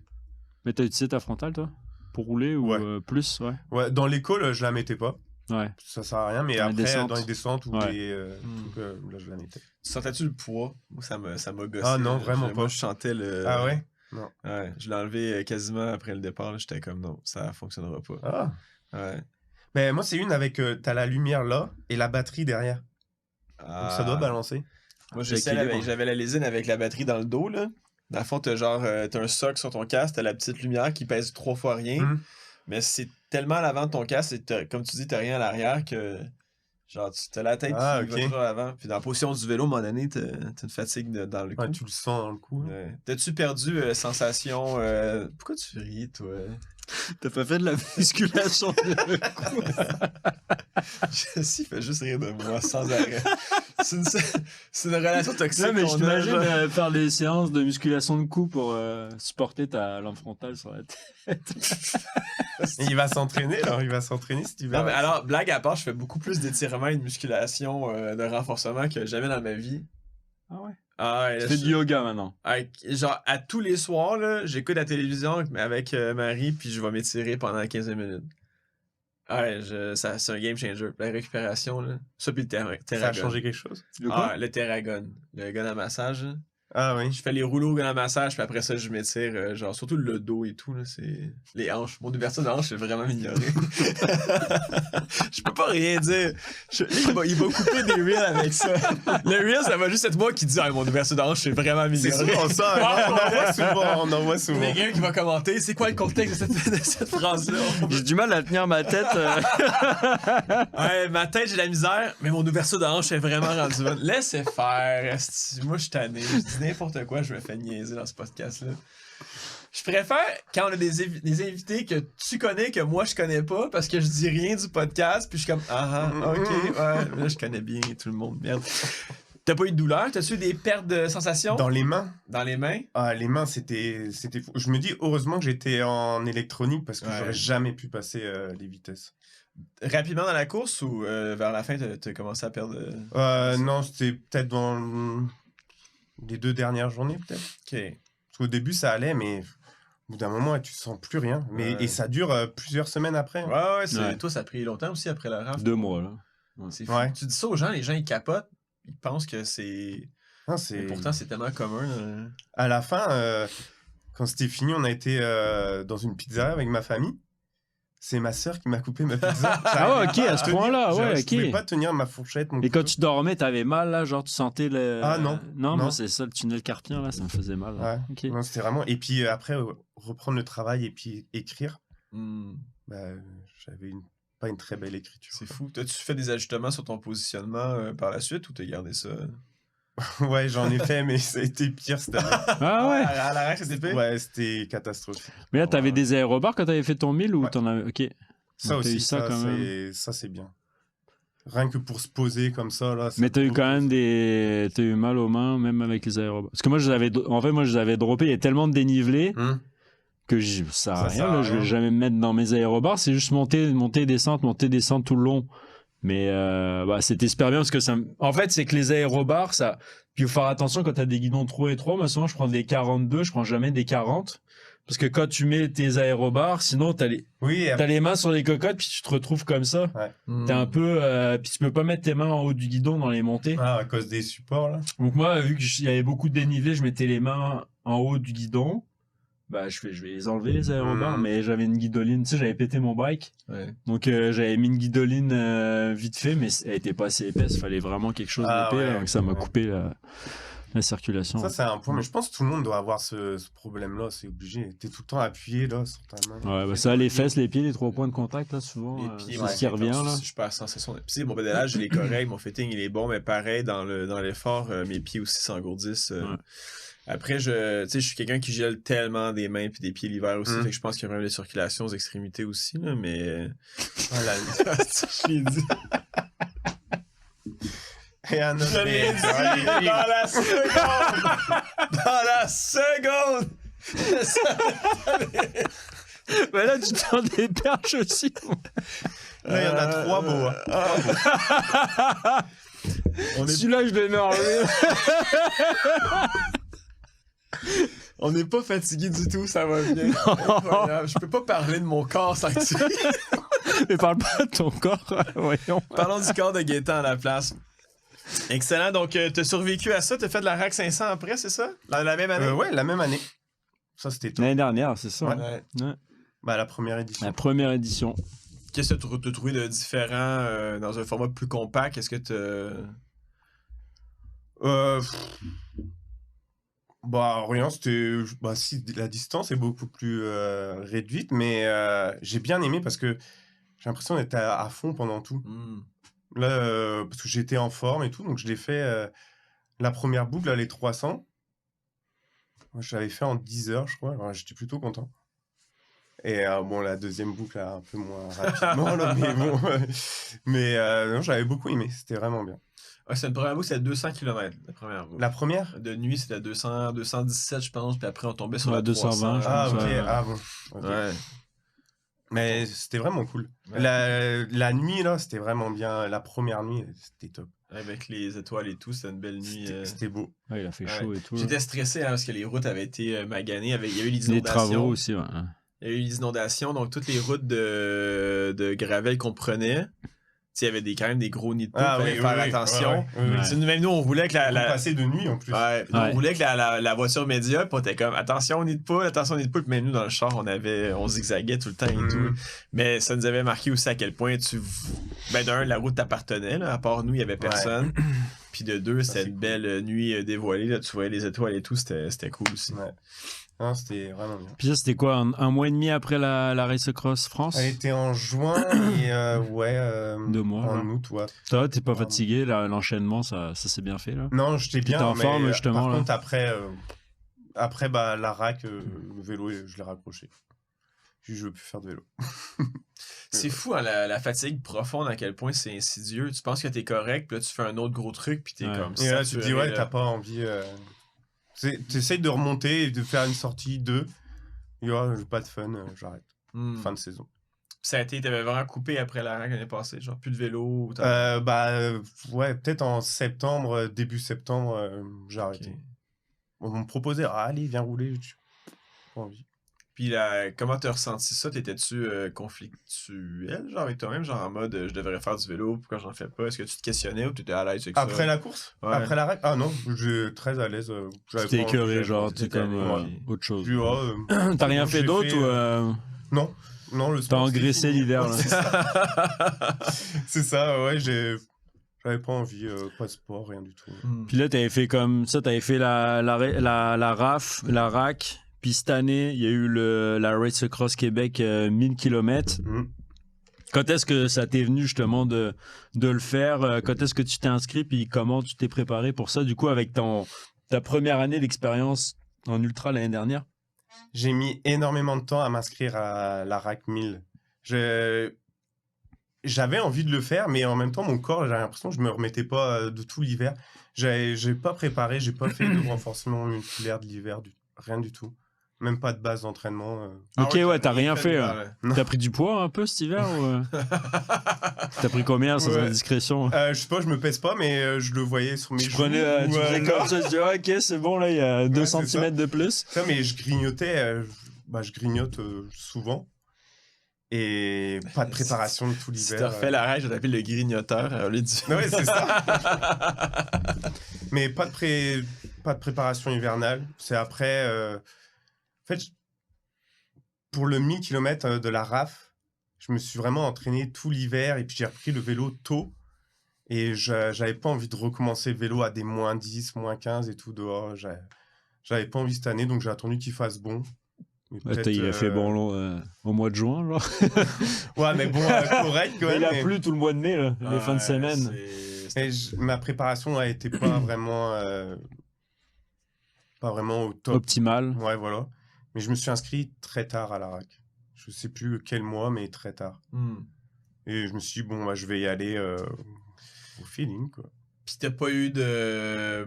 Mais t'as utilisé ta frontale, toi? Pour rouler ou plus? Ouais. Ouais, dans l'école, je la mettais pas. Ouais. Ça sert à rien, mais Dans les après, descentes. dans les descentes ou Ouais. les trucs, là, je la mettais. Sentais-tu le poids? Moi, ça m'a gossé. Ah non, vraiment pas. Moi, je sentais le... Ah ouais? Non. Ouais, je l'ai enlevé quasiment après le départ. J'étais comme, non, ça fonctionnera pas. Ah. Ouais. Mais moi, c'est une avec, t'as la lumière là et la batterie derrière. Donc ça doit balancer. Moi, j'avais la lésine avec la batterie dans le dos, là. Dans le fond, t'as un socle sur ton casque, t'as la petite lumière qui pèse 3 fois rien. Mais c'est tellement à l'avant de ton casque, et comme tu dis, t'as rien à l'arrière que... Genre, tu as la tête qui va toujours à l'avant. Puis dans la position du vélo, à un moment donné, t'as une fatigue dans le cou. Ouais, tu le sens dans le cou. Ouais. T'as-tu perdu sensation... Pourquoi tu ris, toi? T'as pas fait de la musculation de cou? Jesse fait juste rire de moi sans arrêt. C'est une relation toxique. Non, mais je qu'on t'imagine a, faire des séances de musculation de cou pour supporter ta lampe frontale sur la tête. Et il va s'entraîner, alors il va s'entraîner cet hiver. Non, mais alors, blague à part, je fais beaucoup plus d'étirements et de musculation, de renforcement que jamais dans ma vie. Ah ouais? Ah ouais, Tu fais du yoga maintenant. Genre, à tous les soirs, là, j'écoute la télévision avec Marie, puis je vais m'étirer pendant 15 minutes. Ouais, c'est un game changer. La récupération, là. Ça, puis le terragon. Ça a changé quelque chose? Le terragon. Le gun à massage. Là. Ah oui. Je fais les rouleaux au gun à massage, puis après ça, je m'étire, genre, surtout le dos et tout, là, c'est... Les hanches. Mon ouverture de hanche est vraiment améliorée. Je peux pas rien dire. Il va couper des reels avec ça. Le reel, ça va juste être moi qui dit mon ouverture de hanche est vraiment améliorée. C'est souvent ça. On en voit souvent. Les gars qui va commenter, c'est quoi le contexte de cette phrase-là? J'ai du mal à tenir ma tête. Ouais, ma tête, j'ai la misère, mais mon ouverture de hanche est vraiment rendue bonne. Laissez faire. Moi, je suis tanné. Je dis n'importe quoi, je me fais niaiser dans ce podcast-là. Je préfère quand on a des invités que tu connais, que moi je connais pas, parce que je dis rien du podcast, puis je suis comme ok, ouais, là je connais bien tout le monde, merde. T'as pas eu de douleur? T'as-tu eu des pertes de sensations? Dans les mains. Dans les mains? Ah, les mains, c'était fou. Je me dis, heureusement que j'étais en électronique, parce que j'aurais jamais pu passer les vitesses. Rapidement dans la course, ou vers la fin, t'as commencé à perdre... Non, c'était peut-être dans les 2 dernières journées, peut-être. Ok. Parce qu'au début, ça allait, mais au bout d'un moment, tu sens plus rien. Et ça dure plusieurs semaines après. Ouais. Toi, ça a pris longtemps aussi après la rafle. 2 mois, là. C'est fou. Tu dis ça aux gens, les gens, ils capotent. Ils pensent que c'est... Non, mais pourtant, c'est tellement commun. À la fin, quand c'était fini, on a été dans une pizzeria avec ma famille. C'est ma sœur qui m'a coupé ma pizza. Ah ouais, ok, à ce point-là, ouais, Je ok. pouvais pas tenir ma fourchette, mon Et quand couteau. tu dormais, t'avais mal, là, genre tu sentais le... Ah non. Non, moi c'est ça, le tunnel carpien, là, ça me faisait mal. Là. Ouais. Okay. Non, c'était vraiment... Et puis après, reprendre le travail et puis écrire, j'avais pas une très belle écriture. C'est fou. T'as-tu fait des ajustements sur ton positionnement par la suite, ou t'as gardé ça? Ouais, j'en ai fait, mais ça a été pire cette année. Ah ouais? À l'arrêt, c'était pire? Ouais, c'était catastrophique. Mais là, t'avais des aérobars quand t'avais fait ton 1000 ou t'en avais... Ok. Ça donc, aussi, ça, quand même. ça c'est bien. Rien que pour se poser comme ça, là. Mais t'as eu quand même des... T'as eu mal aux mains, même avec les aérobars. Parce que moi, je les avais droppés, il y a tellement de dénivelé que ça a rien, là, je vais jamais me mettre dans mes aérobars, c'est juste monter, descendre tout le long. Mais c'était super bien parce que en fait, c'est que les aérobars, ça... Puis il faut faire attention quand t'as des guidons trop étroits. Moi, souvent, je prends des 42, je prends jamais des 40. Parce que quand tu mets tes aérobars, sinon t'as les mains sur les cocottes, puis tu te retrouves comme ça. Ouais. T'es un peu... puis tu peux pas mettre tes mains en haut du guidon dans les montées. Ah, à cause des supports, là. Donc moi, vu qu'il y avait beaucoup de dénivelé, je mettais les mains en haut du guidon. Je vais les enlever, les aérobars, mais j'avais une guidoline. Tu sais, j'avais pété mon bike. Ouais. Donc j'avais mis une guidoline vite fait, mais elle était pas assez épaisse. Il fallait vraiment quelque chose d'épais. Donc ça m'a coupé La circulation. Ça, c'est un point, mais je pense que tout le monde doit avoir ce problème-là, c'est obligé. T'es tout le temps appuyé là sur ta main. Ouais, bah ça, les fesses, les pieds, les 3 points de contact, là, souvent. Les pieds, c'est ce qui revient, là. Je suis pas à sensation. Puis, tu sais, mon pédalage, il est correct, mon fitting, il est bon, mais pareil, dans l'effort, mes pieds aussi s'engourdissent. Après, je suis quelqu'un qui gèle tellement des mains puis des pieds l'hiver aussi, fait que je pense qu'il y a même des circulations aux extrémités aussi, là, mais... Voilà. Je l'ai dit. Et un autre. Je l'ai dit dans la seconde! Dans la seconde! Mais là, tu tends des perches aussi. Là, il y en a 3 beaux. Celui-là, je l'ai mis en On n'est pas fatigué du tout, ça va bien. Incroyable. Je peux pas parler de mon corps sans que tu... Mais parle pas de ton corps, voyons. Parlons du corps de Gaétan à la place. Excellent, donc t'as survécu à ça, t'as fait de la RAC 500 après, c'est ça? La même année? Ouais, la même année. Ça, c'était tout. L'année dernière, c'est ça. Ouais. Ouais. Bah, la première édition. La première édition. Qu'est-ce que t'as trouvé de différent dans un format plus compact? Est-ce que Bah, rien, c'était... Bah, si, la distance est beaucoup plus réduite, mais j'ai bien aimé parce que j'ai l'impression d'être à fond pendant tout. Là, parce que j'étais en forme et tout, donc je l'ai fait la première boucle, là, les 300. Moi, je l'avais fait en 10 heures, je crois. Alors, j'étais plutôt content. Et bon, la deuxième boucle, là, un peu moins rapidement, là, mais bon. Mais non, j'avais beaucoup aimé, c'était vraiment bien. Ouais, c'est une première boucle, c'était 200 km, la première boucle. La première? De nuit, c'était 217, je pense, puis après, on tombait sur la 220, 300. Ah, ok, ouais. ah bon. Ok. Ouais. Mais c'était vraiment cool. Ouais. La nuit, là, c'était vraiment bien. La première nuit, c'était top. Avec les étoiles et tout, c'était une belle nuit. C'était beau. Ouais, il a fait Ouais. chaud et tout. J'étais stressé parce que les routes avaient été maganées. Il y a eu les Les inondations. travaux aussi, ouais. Il y a eu les inondations, donc toutes les routes de gravel qu'on prenait, il y avait quand même des gros nids de poule, il fallait faire attention. Ouais. Même nous, on voulait que On passait de nuit en plus. on voulait que la voiture média, puis on était comme attention au nid de poule, attention au nid de poule. Puis même nous, dans le char, on zigzaguait tout le temps et tout. Mais ça nous avait marqué aussi à quel point d'un, la route t'appartenait, là, à part nous, il y avait personne. Puis de deux, c'était une belle nuit dévoilée, là, tu voyais les étoiles et tout, c'était cool aussi. Ouais. Non, c'était vraiment bien. Puis ça, c'était quoi, un mois et demi après la Race Cross France? Elle était en juin et 2 mois. en là. août, ouais. Toi, t'es pas fatigué, l'enchaînement, ça s'est bien fait, là? Non, j'étais bien, T'étais en mais forme, justement, par là. contre, après bah, la rack, le vélo, je l'ai raccroché. Je veux plus faire de vélo. C'est fou, hein, la fatigue profonde, à quel point c'est insidieux. Tu penses que t'es correct, puis là, tu fais un autre gros truc, puis t'es comme Et là, tu te dis, ouais, là. t'as pas envie... T'essayes de remonter et de faire une sortie 2. Et ouais, j'ai pas de fun, j'arrête. Fin de saison. Ça a été, t'avais vraiment coupé après la RAC l'année passée, genre plus de vélo? Ouais, peut-être en septembre, début septembre, j'ai arrêté. Okay. On me proposait, allez, viens rouler. Pas envie. Puis comment t'as ressenti ça? T'étais-tu conflictuel, genre avec toi-même, genre en mode je devrais faire du vélo, pourquoi j'en fais pas? Est-ce que tu te questionnais ou t'étais à l'aise avec ça? Après la course? Ouais. Après la rack? Ah non, j'étais très à l'aise. T'es écœuré, genre, tu comme autre chose. T'as rien fait d'autre ou... Non, le sport. T'as engraissé l'hiver, là. C'est ça, ouais, j'avais pas envie, pas de sport, rien du tout. Puis là, t'avais fait comme ça, t'avais fait la RAF, la RAC. Puis cette année, il y a eu la Race Across Québec 1000 km. Quand est-ce que ça t'est venu justement de le faire? Quand est-ce que tu t'es inscrit? Puis comment tu t'es préparé pour ça? Du coup, avec ta première année d'expérience en ultra l'année dernière? J'ai mis énormément de temps à m'inscrire à la RAC 1000. J'avais envie de le faire, mais en même temps, mon corps, j'ai l'impression que je me remettais pas de tout l'hiver. J'ai pas préparé, j'ai pas fait de renforcement musculaire de l'hiver, rien du tout. Même pas de base d'entraînement. Ok, ouais, t'as rien fait. T'as pris du poids un peu cet hiver ou t'as pris combien sans indiscrétion? Je sais pas, je me pèse pas, mais je le voyais sur mes joues. Tu faisais comme ça, tu dis, ok, c'est bon, là, il y a 2 cm de plus. Ça, mais je grignotais, je grignote souvent. Et pas de préparation de tout l'hiver. Si t'as refait la règle, je t'appelle le grignoteur. Oui, c'est ça. Mais pas de préparation hivernale. C'est après... En fait, pour le 1000 km de la RAF, je me suis vraiment entraîné tout l'hiver et puis j'ai repris le vélo tôt. Et j'avais pas envie de recommencer le vélo à des moins 10, moins 15 et tout dehors. J'avais pas envie cette année, donc j'ai attendu qu'il fasse bon. Il a fait bon au mois de juin, genre. Ouais, mais bon, correct quand même. Il a plu tout le mois de mai, là, les fins de semaine. Ma préparation a été pas vraiment au top. Optimal. Ouais, voilà. Mais je me suis inscrit très tard à la RAC. Je sais plus quel mois, mais très tard. Et je me suis dit, bon, bah, je vais y aller au feeling, quoi. Puis t'as pas eu de...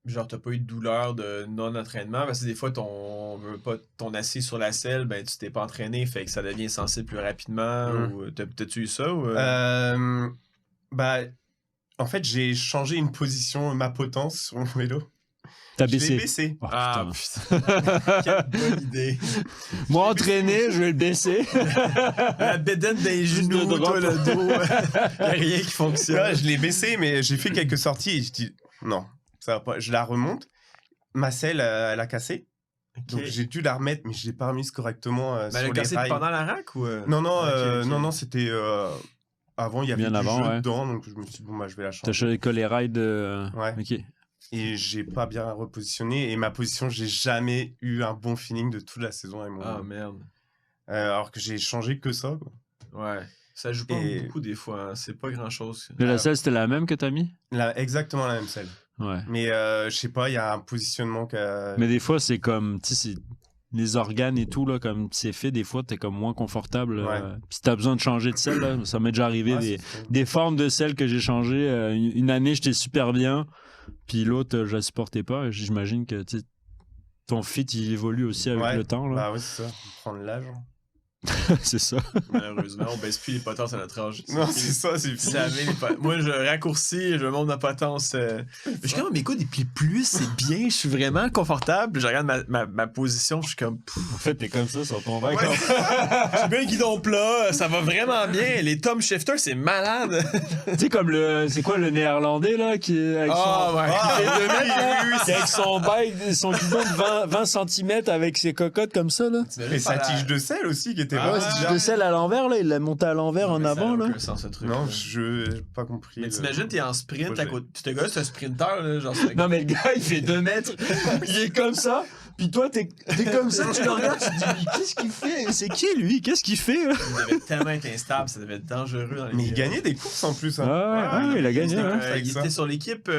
Genre, t'as pas eu de douleur de non-entraînement, parce que des fois, ton assis sur la selle, ben, tu t'es pas entraîné, fait que ça devient sensible plus rapidement, ou t'as-tu eu ça, ou... Bah, en fait, j'ai changé une position, ma potence sur mon vélo. T'as Je baissé. l'ai baissé. Oh, putain. Quelle bonne idée. Moi, entraîné, je vais le baisser. La bédaine des genoux, toi, le dos. Y a rien qui fonctionne. Ouais, je l'ai baissé, mais j'ai fait quelques sorties et je dis, non, ça va pas. Je la remonte. Ma selle, elle a cassé. Donc j'ai dû la remettre, mais je l'ai pas remise correctement sur les rails. Elle a cassé pendant la rack ou... Non, c'était... Avant, il y avait bien du avant, jeu ouais. dedans, donc je me suis dit, bon, bah, je vais la changer. T'as choisi les rails de... Ouais. Ok. Et j'ai pas bien repositionné. Et ma position, j'ai jamais eu un bon feeling de toute la saison avec mon Ah, merde. alors que j'ai changé que ça, quoi. Ouais. Ça joue pas beaucoup des fois. Hein. C'est pas grand-chose. Mais la selle, c'était la même que t'as mis? Exactement la même selle. Ouais. Mais je sais pas, il y a un positionnement Mais des fois, c'est comme... Tu sais, les organes et tout, là, comme c'est fait, des fois, t'es comme moins confortable. Ouais. Si t'as besoin de changer de selle, là, ça m'est déjà arrivé des formes de selle que j'ai changées. Une année, j'étais super bien, puis l'autre, je la supportais pas. J'imagine que ton fit, il évolue aussi avec le temps. Là. Bah oui, c'est ça. Prendre l'âge. C'est ça. Malheureusement, on baisse plus les potences à notre âge. Non, c'est ça, c'est fini. Moi, je raccourcis, je monte ma potence. Je suis comme, mais écoute, les plus, c'est bien, je suis vraiment confortable. Je regarde ma position, je suis comme... En fait, t'es comme ça sur ton bac. Ouais. J'ai bien le guidon plat, ça va vraiment bien. Les Tom Shifter, c'est malade. Tu sais, comme c'est quoi le néerlandais, là, qui est avec avec son bike, son guidon de 20 cm avec ses cocottes comme ça, là. Et sa tige de sel aussi, qui était sa tige de sel à l'envers, là, il l'a monté à l'envers en avant, là. Non, je n'ai pas compris. Mais t'imagines, t'es en sprint à côté. Tu te gars, c'est un sprinter, là, genre. Non, mais le gars, il fait 2 mètres, il est comme ça. Puis toi, t'es comme ça, tu le regardes, tu te dis, mais qu'est-ce qu'il fait? C'est qui, lui? Qu'est-ce qu'il fait? Là? Il devait tellement être instable, ça devait être dangereux dans les Mais il gagnait des courses en plus. Hein. Ouais, il a gagné. Il était sur l'équipe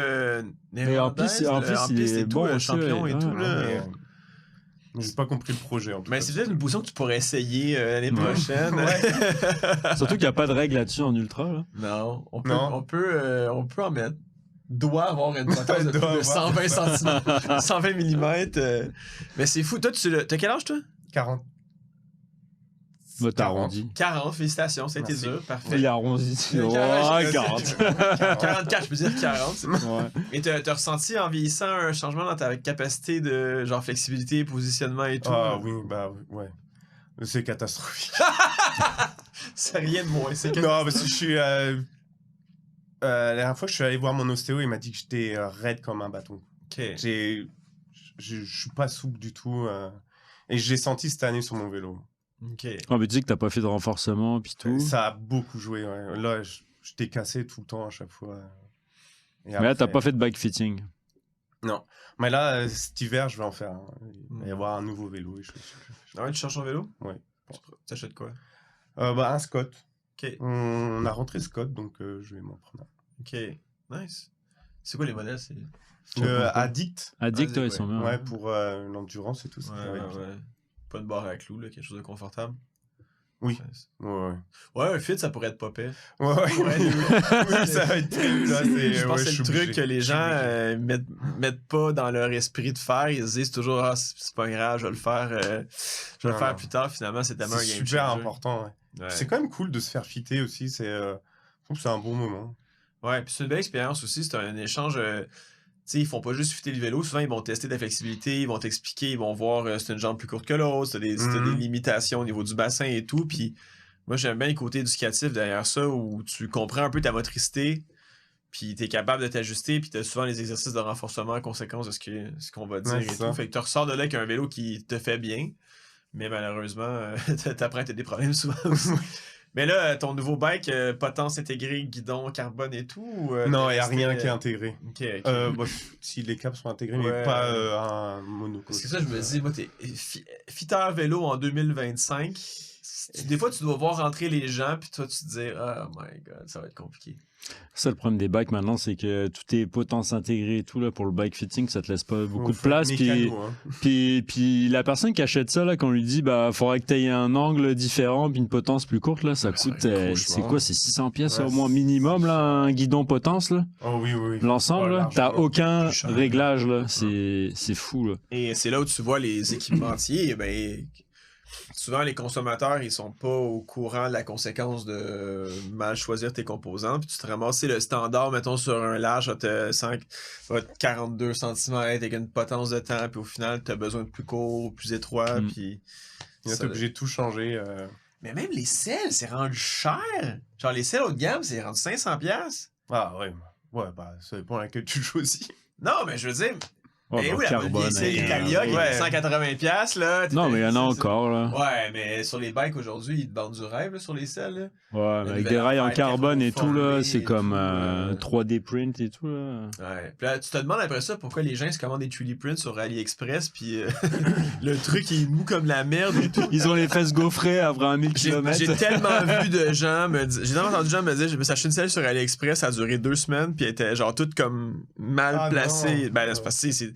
néerlandaise. En plus, il est bon champion et tout. J'ai pas compris le projet. En tout mais cas, c'est peut-être une position que tu pourrais essayer l'année prochaine. Surtout qu'il n'y a pas de règle là-dessus en ultra. Là. Non, on peut en mettre. Doit avoir une potence de 120 cm, 120 mm. Mais c'est fou. Toi, t'as quel âge, toi? 40. Bah, t'as arrondi. 40, félicitations, ça a été dur. Parfait. Il a arrondi. 40. 44, je peux dire 40. C'est bon. Et t'as ressenti en vieillissant un changement dans ta capacité de genre flexibilité, positionnement et tout? Ah oui, bah ouais. C'est catastrophique. C'est rien de moins. Non, parce que je suis... la dernière fois que je suis allé voir mon ostéo, il m'a dit que j'étais raide comme un bâton. Okay. Je suis pas souple du tout. Et je l'ai senti cette année sur mon vélo. Okay. On me dit que t'as pas fait de renforcement puis tout. Ça a beaucoup joué. Ouais. Là, je t'ai cassé tout le temps à chaque fois. Mais là, t'as pas fait de bike fitting. Non. Mais là, cet hiver, je vais en faire. Il va y avoir un nouveau vélo. Ah ouais, tu changes ton vélo? Ouais. Tu achètes quoi? Un Scott. Okay. On a rentré Scott, donc je vais m'en prendre un. Ok, nice. C'est quoi les modèles? Addict. Addict, ouais, ils sont bien. Ouais, pour l'endurance et tout ça. Ouais. Pas de barre à clous, là, quelque chose de confortable. Oui. Ouais, un fit, ça pourrait être pas pire. Ouais. Oui, ça va être prévu, là. Je pense que c'est le truc que les gens mettent pas dans leur esprit de faire. Ils se disent toujours, c'est pas grave, je vais le faire, plus tard. Finalement, c'est tellement un game changer. C'est super important, ouais. C'est quand même cool de se faire fitter aussi. Je trouve que c'est un bon moment. Ouais, puis c'est une belle expérience aussi. C'est un échange. Tu sais, ils font pas juste fitter le vélo. Souvent, ils vont tester ta flexibilité. Ils vont t'expliquer. Ils vont voir si t'as une jambe plus courte que l'autre. Si t'as des limitations au niveau du bassin et tout. Puis moi, j'aime bien le côté éducatif derrière ça où tu comprends un peu ta motricité. Puis t'es capable de t'ajuster. Puis t'as souvent les exercices de renforcement en conséquence de ce qu'on va dire et tout. Fait que tu ressors de là avec un vélo qui te fait bien. Mais malheureusement, t'apprends à t'as des problèmes souvent aussi. Mais là, ton nouveau bike, potence intégrée, guidon, carbone et tout? Non, il n'y a rien qui est intégré. Ok. Si les câbles sont intégrés, Ouais. mais pas un monocoque. Parce que ça, je me dis, moi, t'es fitter vélo en 2025. Des fois, tu dois voir rentrer les gens, puis toi, tu te dis, oh my god, ça va être compliqué. Ça, le problème des bikes maintenant, c'est que tout est potence intégrée et tout là, pour le bike fitting, ça te laisse pas beaucoup de place. Puis la personne qui achète ça, là, quand on lui dit, bah, faudrait que tu aies un angle différent puis une potence plus courte, là, ça coûte, c'est quoi, c'est 600 pièces au moins minimum, là, un guidon potence, là. Oh oui. L'ensemble, là, t'as aucun réglage, là. C'est fou, là. Et c'est là où tu vois les équipementiers, ben, souvent les consommateurs, ils sont pas au courant de la conséquence de mal choisir tes composants, puis tu te ramasses le standard, mettons, sur un large, va être 42 cm avec une potence de temps, puis au final, tu as besoin de plus court, plus étroit, puis... Là, t'es obligé de tout changer. Mais même les selles, c'est rendu cher! Genre, les selles haut de gamme, c'est rendu 500$. Ah ouais, bah, ça dépend laquelle tu choisis. Non, mais je veux dire... Oh, oui, carbone, c'est l'Italia qui est 180$, là. Non, mais il y en a encore, là. Ouais, mais sur les bikes aujourd'hui, ils te vendent du rêve, là, sur les selles, là. Ouais, mais avec des rails en carbone et tout, là, c'est comme 3D print et tout, là. Ouais. Puis là, tu te demandes après ça pourquoi les gens se commandent des 3D prints sur AliExpress, puis le truc est mou comme la merde et tout. Ils ont les fesses gaufrées après 1000 km. J'ai tellement vu de gens j'ai tellement entendu de gens me dire, je me suis acheté une selle sur AliExpress, ça a duré 2 semaines, puis elle était genre toute comme mal placée. Non. Ben, c'est parce que c'est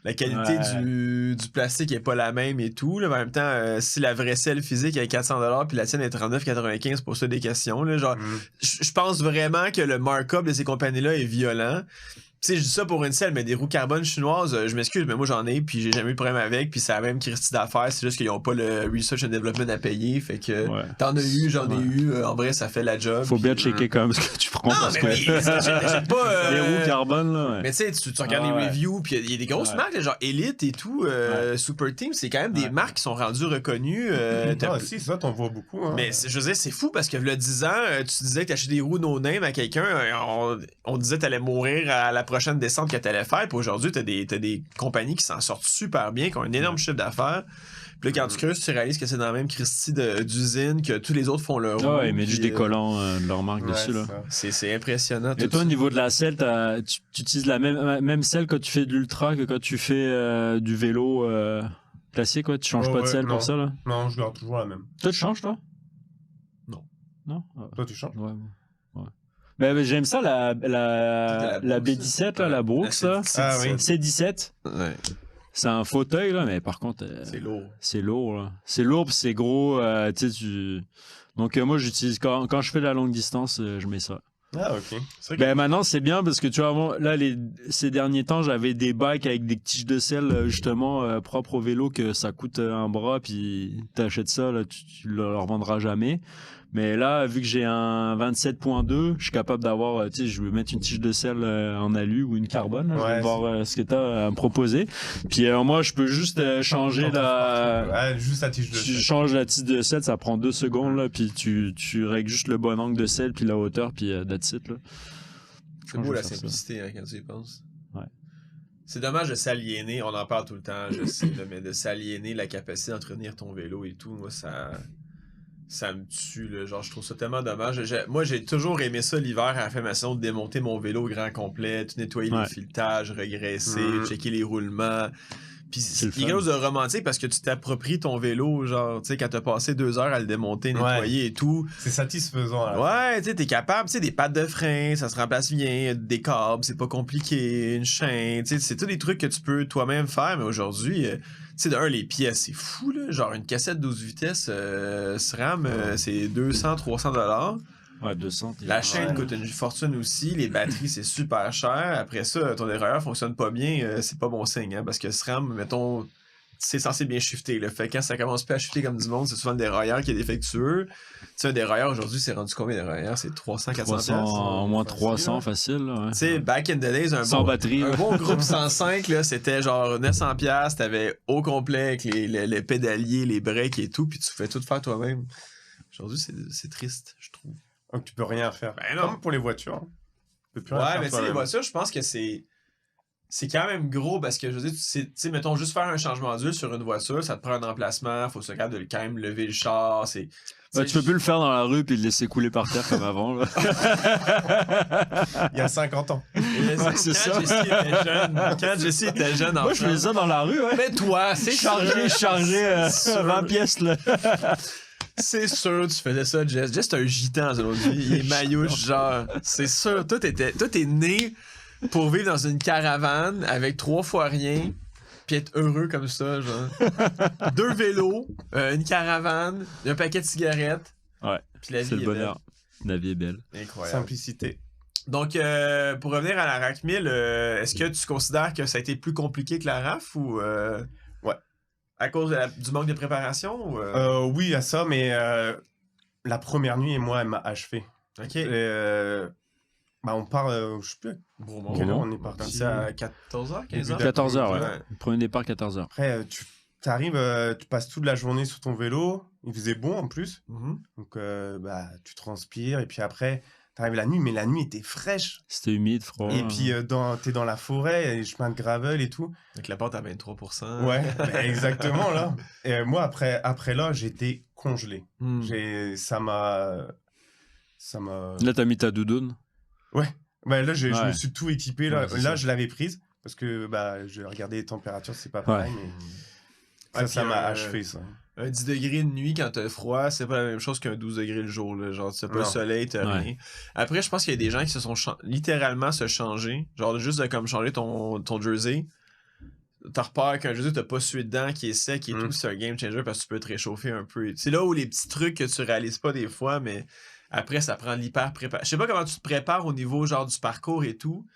la qualité du plastique est pas la même et tout. Là. En même temps, si la vraie selle physique est 400$ puis la tienne est 39,95$, pour ça des questions. Là, genre, je pense vraiment que le markup de ces compagnies-là est violent. Tu sais, je dis ça pour une selle, mais des roues carbone chinoises, je m'excuse, mais moi j'en ai, puis j'ai jamais eu de problème avec, puis c'est la même Christie d'affaires, c'est juste qu'ils ont pas le research and development à payer, fait que t'en as eu, j'en ai eu, en vrai ça fait la job. Faut bien checker quand même ce que tu prends, non, parce mais que j'achète pas les roues carbone, là. Mais tu sais, tu regardes les reviews, puis il y a des grosses marques, genre Elite et tout, Super Team, c'est quand même des marques qui sont rendues reconnues. Si, ça, t'en vois beaucoup. Hein. Mais je veux dire, c'est fou parce que le 10 ans, tu disais que t'achetais des roues no-name à quelqu'un, on disait que t'allais mourir à la prochaine descente que t'allais faire, puis aujourd'hui, t'as des compagnies qui s'en sortent super bien, qui ont un énorme chiffre d'affaires. Puis là, quand tu creuses, tu réalises que c'est dans la même Christie d'usine que tous les autres font leur roue. Ouais, ils mettent juste des collants de leur marque dessus, là. C'est impressionnant. Et toi, au niveau de la selle, tu utilises la même selle quand tu fais de l'ultra que quand tu fais du vélo classique, ouais? Tu changes pas de selle pour ça, là? Non, je garde toujours la même. Toi, tu changes, toi? Non. Toi, tu changes? Ouais. Mais j'aime ça, la B17, là, la Brooks, là. Ah oui. C17. Ouais. C'est un fauteuil, là, mais par contre... c'est lourd. C'est lourd, là. C'est lourd, puis c'est gros, tu sais, Donc, moi, j'utilise... Quand je fais de la longue distance, je mets ça. Ah, ok. Ben, maintenant, c'est bien parce que, tu vois, avant, là, ces derniers temps, j'avais des bikes avec des tiges de selle, justement, propres au vélo, que ça coûte un bras, puis t'achètes ça, là, tu le revendras jamais. Mais là, vu que j'ai un 27.2, je suis capable d'avoir, tu sais, je vais mettre une tige de selle en alu ou une carbone. Là, je vais voir ce que tu as à me proposer. Puis moi, je peux juste changer juste la tige de selle. Tu changes la tige de selle, ça prend 2 secondes, là, puis tu règles juste le bon angle de selle, puis la hauteur, puis that's it, là. C'est beau la simplicité, hein, quand tu y penses. Ouais. C'est dommage de s'aliéner, on en parle tout le temps, je sais, mais de s'aliéner la capacité d'entretenir ton vélo et tout, moi, ça me tue, là. Genre, je trouve ça tellement dommage. Moi, j'ai toujours aimé ça l'hiver à la fin de ma saison, de démonter mon vélo au grand complet, tout nettoyer les filetages, regraisser, checker les roulements. Puis il y a quelque chose de romantique parce que tu t'appropries ton vélo, genre, tu sais, quand t'as passé 2 heures à le démonter, nettoyer et tout. C'est satisfaisant. Là. Ouais, tu sais, t'es capable, tu sais, des pattes de frein, ça se remplace bien, des câbles, c'est pas compliqué, une chaîne, tu sais, c'est tous des trucs que tu peux toi-même faire, mais aujourd'hui... Tu sais, les pièces, c'est fou, là. Genre, une cassette 12 vitesses SRAM, c'est 200-300$. Ouais, 200. La chaîne coûte une fortune aussi. Les batteries, c'est super cher. Après ça, ton dérailleur fonctionne pas bien, c'est pas bon signe, hein, parce que SRAM, mettons, c'est censé bien shifter. Là. Fait que quand ça commence pas à shifter comme du monde, c'est souvent le dérailleur qui est défectueux. Tu sais, un dérailleur aujourd'hui, c'est rendu combien de dérailleur? C'est 300-400$? Au moins 300 facile. Ouais. Tu sais, back in the days, un bon groupe 105, là, c'était genre 900$. T'avais au complet avec les pédaliers, les breaks et tout, puis tu fais tout faire toi-même. Aujourd'hui, c'est triste, je trouve. Donc tu peux rien faire. Ben non. Comme pour les voitures. Tu peux plus rien faire mais tu sais, les voitures, je pense que c'est... c'est quand même gros parce que, je veux dire, tu sais, mettons, juste faire un changement d'huile sur une voiture, ça te prend un emplacement, faut se capable de quand même lever le char, c'est... Tu peux plus le faire dans la rue puis le laisser couler par terre comme avant. Là. Il y a 50 ans. Quand Jesse était jeune, moi, je faisais ça dans la rue. Ouais. Mais toi, c'est chargé 20 pièces. Là. C'est sûr, tu faisais ça, Jess. Jess, c'est un gitan dans une autre vie. Il est maillot, genre. C'est sûr. Toi, t'es né pour vivre dans une caravane avec 3 fois rien, puis être heureux comme ça, genre. 2 vélos, une caravane, un paquet de cigarettes. Ouais. Puis la vie c'est le bonheur. La vie est belle. Incroyable. Simplicité. Donc, pour revenir à la RAC 1000, est-ce que tu considères que ça a été plus compliqué que la RAF ou... Ouais. À cause du manque de préparation? Ou, oui, à ça, mais la première nuit, moi, elle m'a achevé. OK. On part, je sais plus à quelle heure on est parti. À 14h, 15h? 14h, ouais. Ouais. Premier départ, 14h. Après, tu arrives, tu passes toute la journée sur ton vélo. Il faisait bon en plus. Mm-hmm. Donc, tu transpires. Et puis après, tu arrives la nuit, mais la nuit était fraîche. C'était humide, froid. Et puis, t'es dans la forêt, les chemins de gravel et tout. Avec la porte à 23%. Ouais, exactement, là. Et moi, après là, j'étais congelé. Mm. Ça m'a... Là, t'as mis ta doudoune. Ouais. Là, je me suis tout équipé. Là, Ouais, je l'avais prise parce que je regardais les températures, c'est pas pareil. Mais ça m'a achevé, ça. Un 10 degrés de nuit quand t'as froid, c'est pas la même chose qu'un 12 degrés le jour. Là. Genre, t'as pas le soleil, t'as rien. Après, je pense qu'il y a des gens qui se sont littéralement se changer. Genre, juste de comme changer ton jersey. T'as repères qu'un jersey, t'as pas sué dedans, qui est sec et tout. C'est un game changer parce que tu peux te réchauffer un peu. C'est là où les petits trucs que tu réalises pas des fois, mais après, ça prend l'hyper préparation. Je sais pas comment tu te prépares au niveau genre du parcours et tout.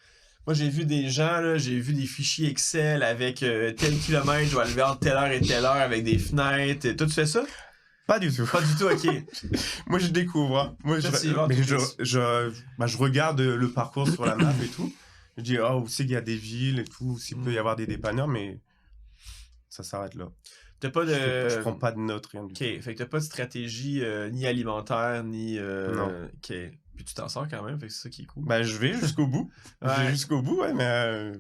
Moi, j'ai vu des gens, là, j'ai vu des fichiers Excel avec tel kilomètre, je vais lever entre telle heure et telle heure avec des fenêtres. Toi, tu fais ça? Pas du tout. Pas du tout, ok. Moi, je découvre. Hein. Moi, je regarde le parcours sur la map et tout. Je dis, où c'est qu'il y a des villes et tout, s'il peut y avoir des dépanneurs, mais ça s'arrête là. T'as pas de... Je prends pas de notes, rien du tout. Ok, fait que t'as pas de stratégie ni alimentaire, ni... Non. Ok. Puis tu t'en sors quand même, fait que c'est ça qui est cool. Je vais jusqu'au bout. Ouais. Je vais jusqu'au bout, ouais, mais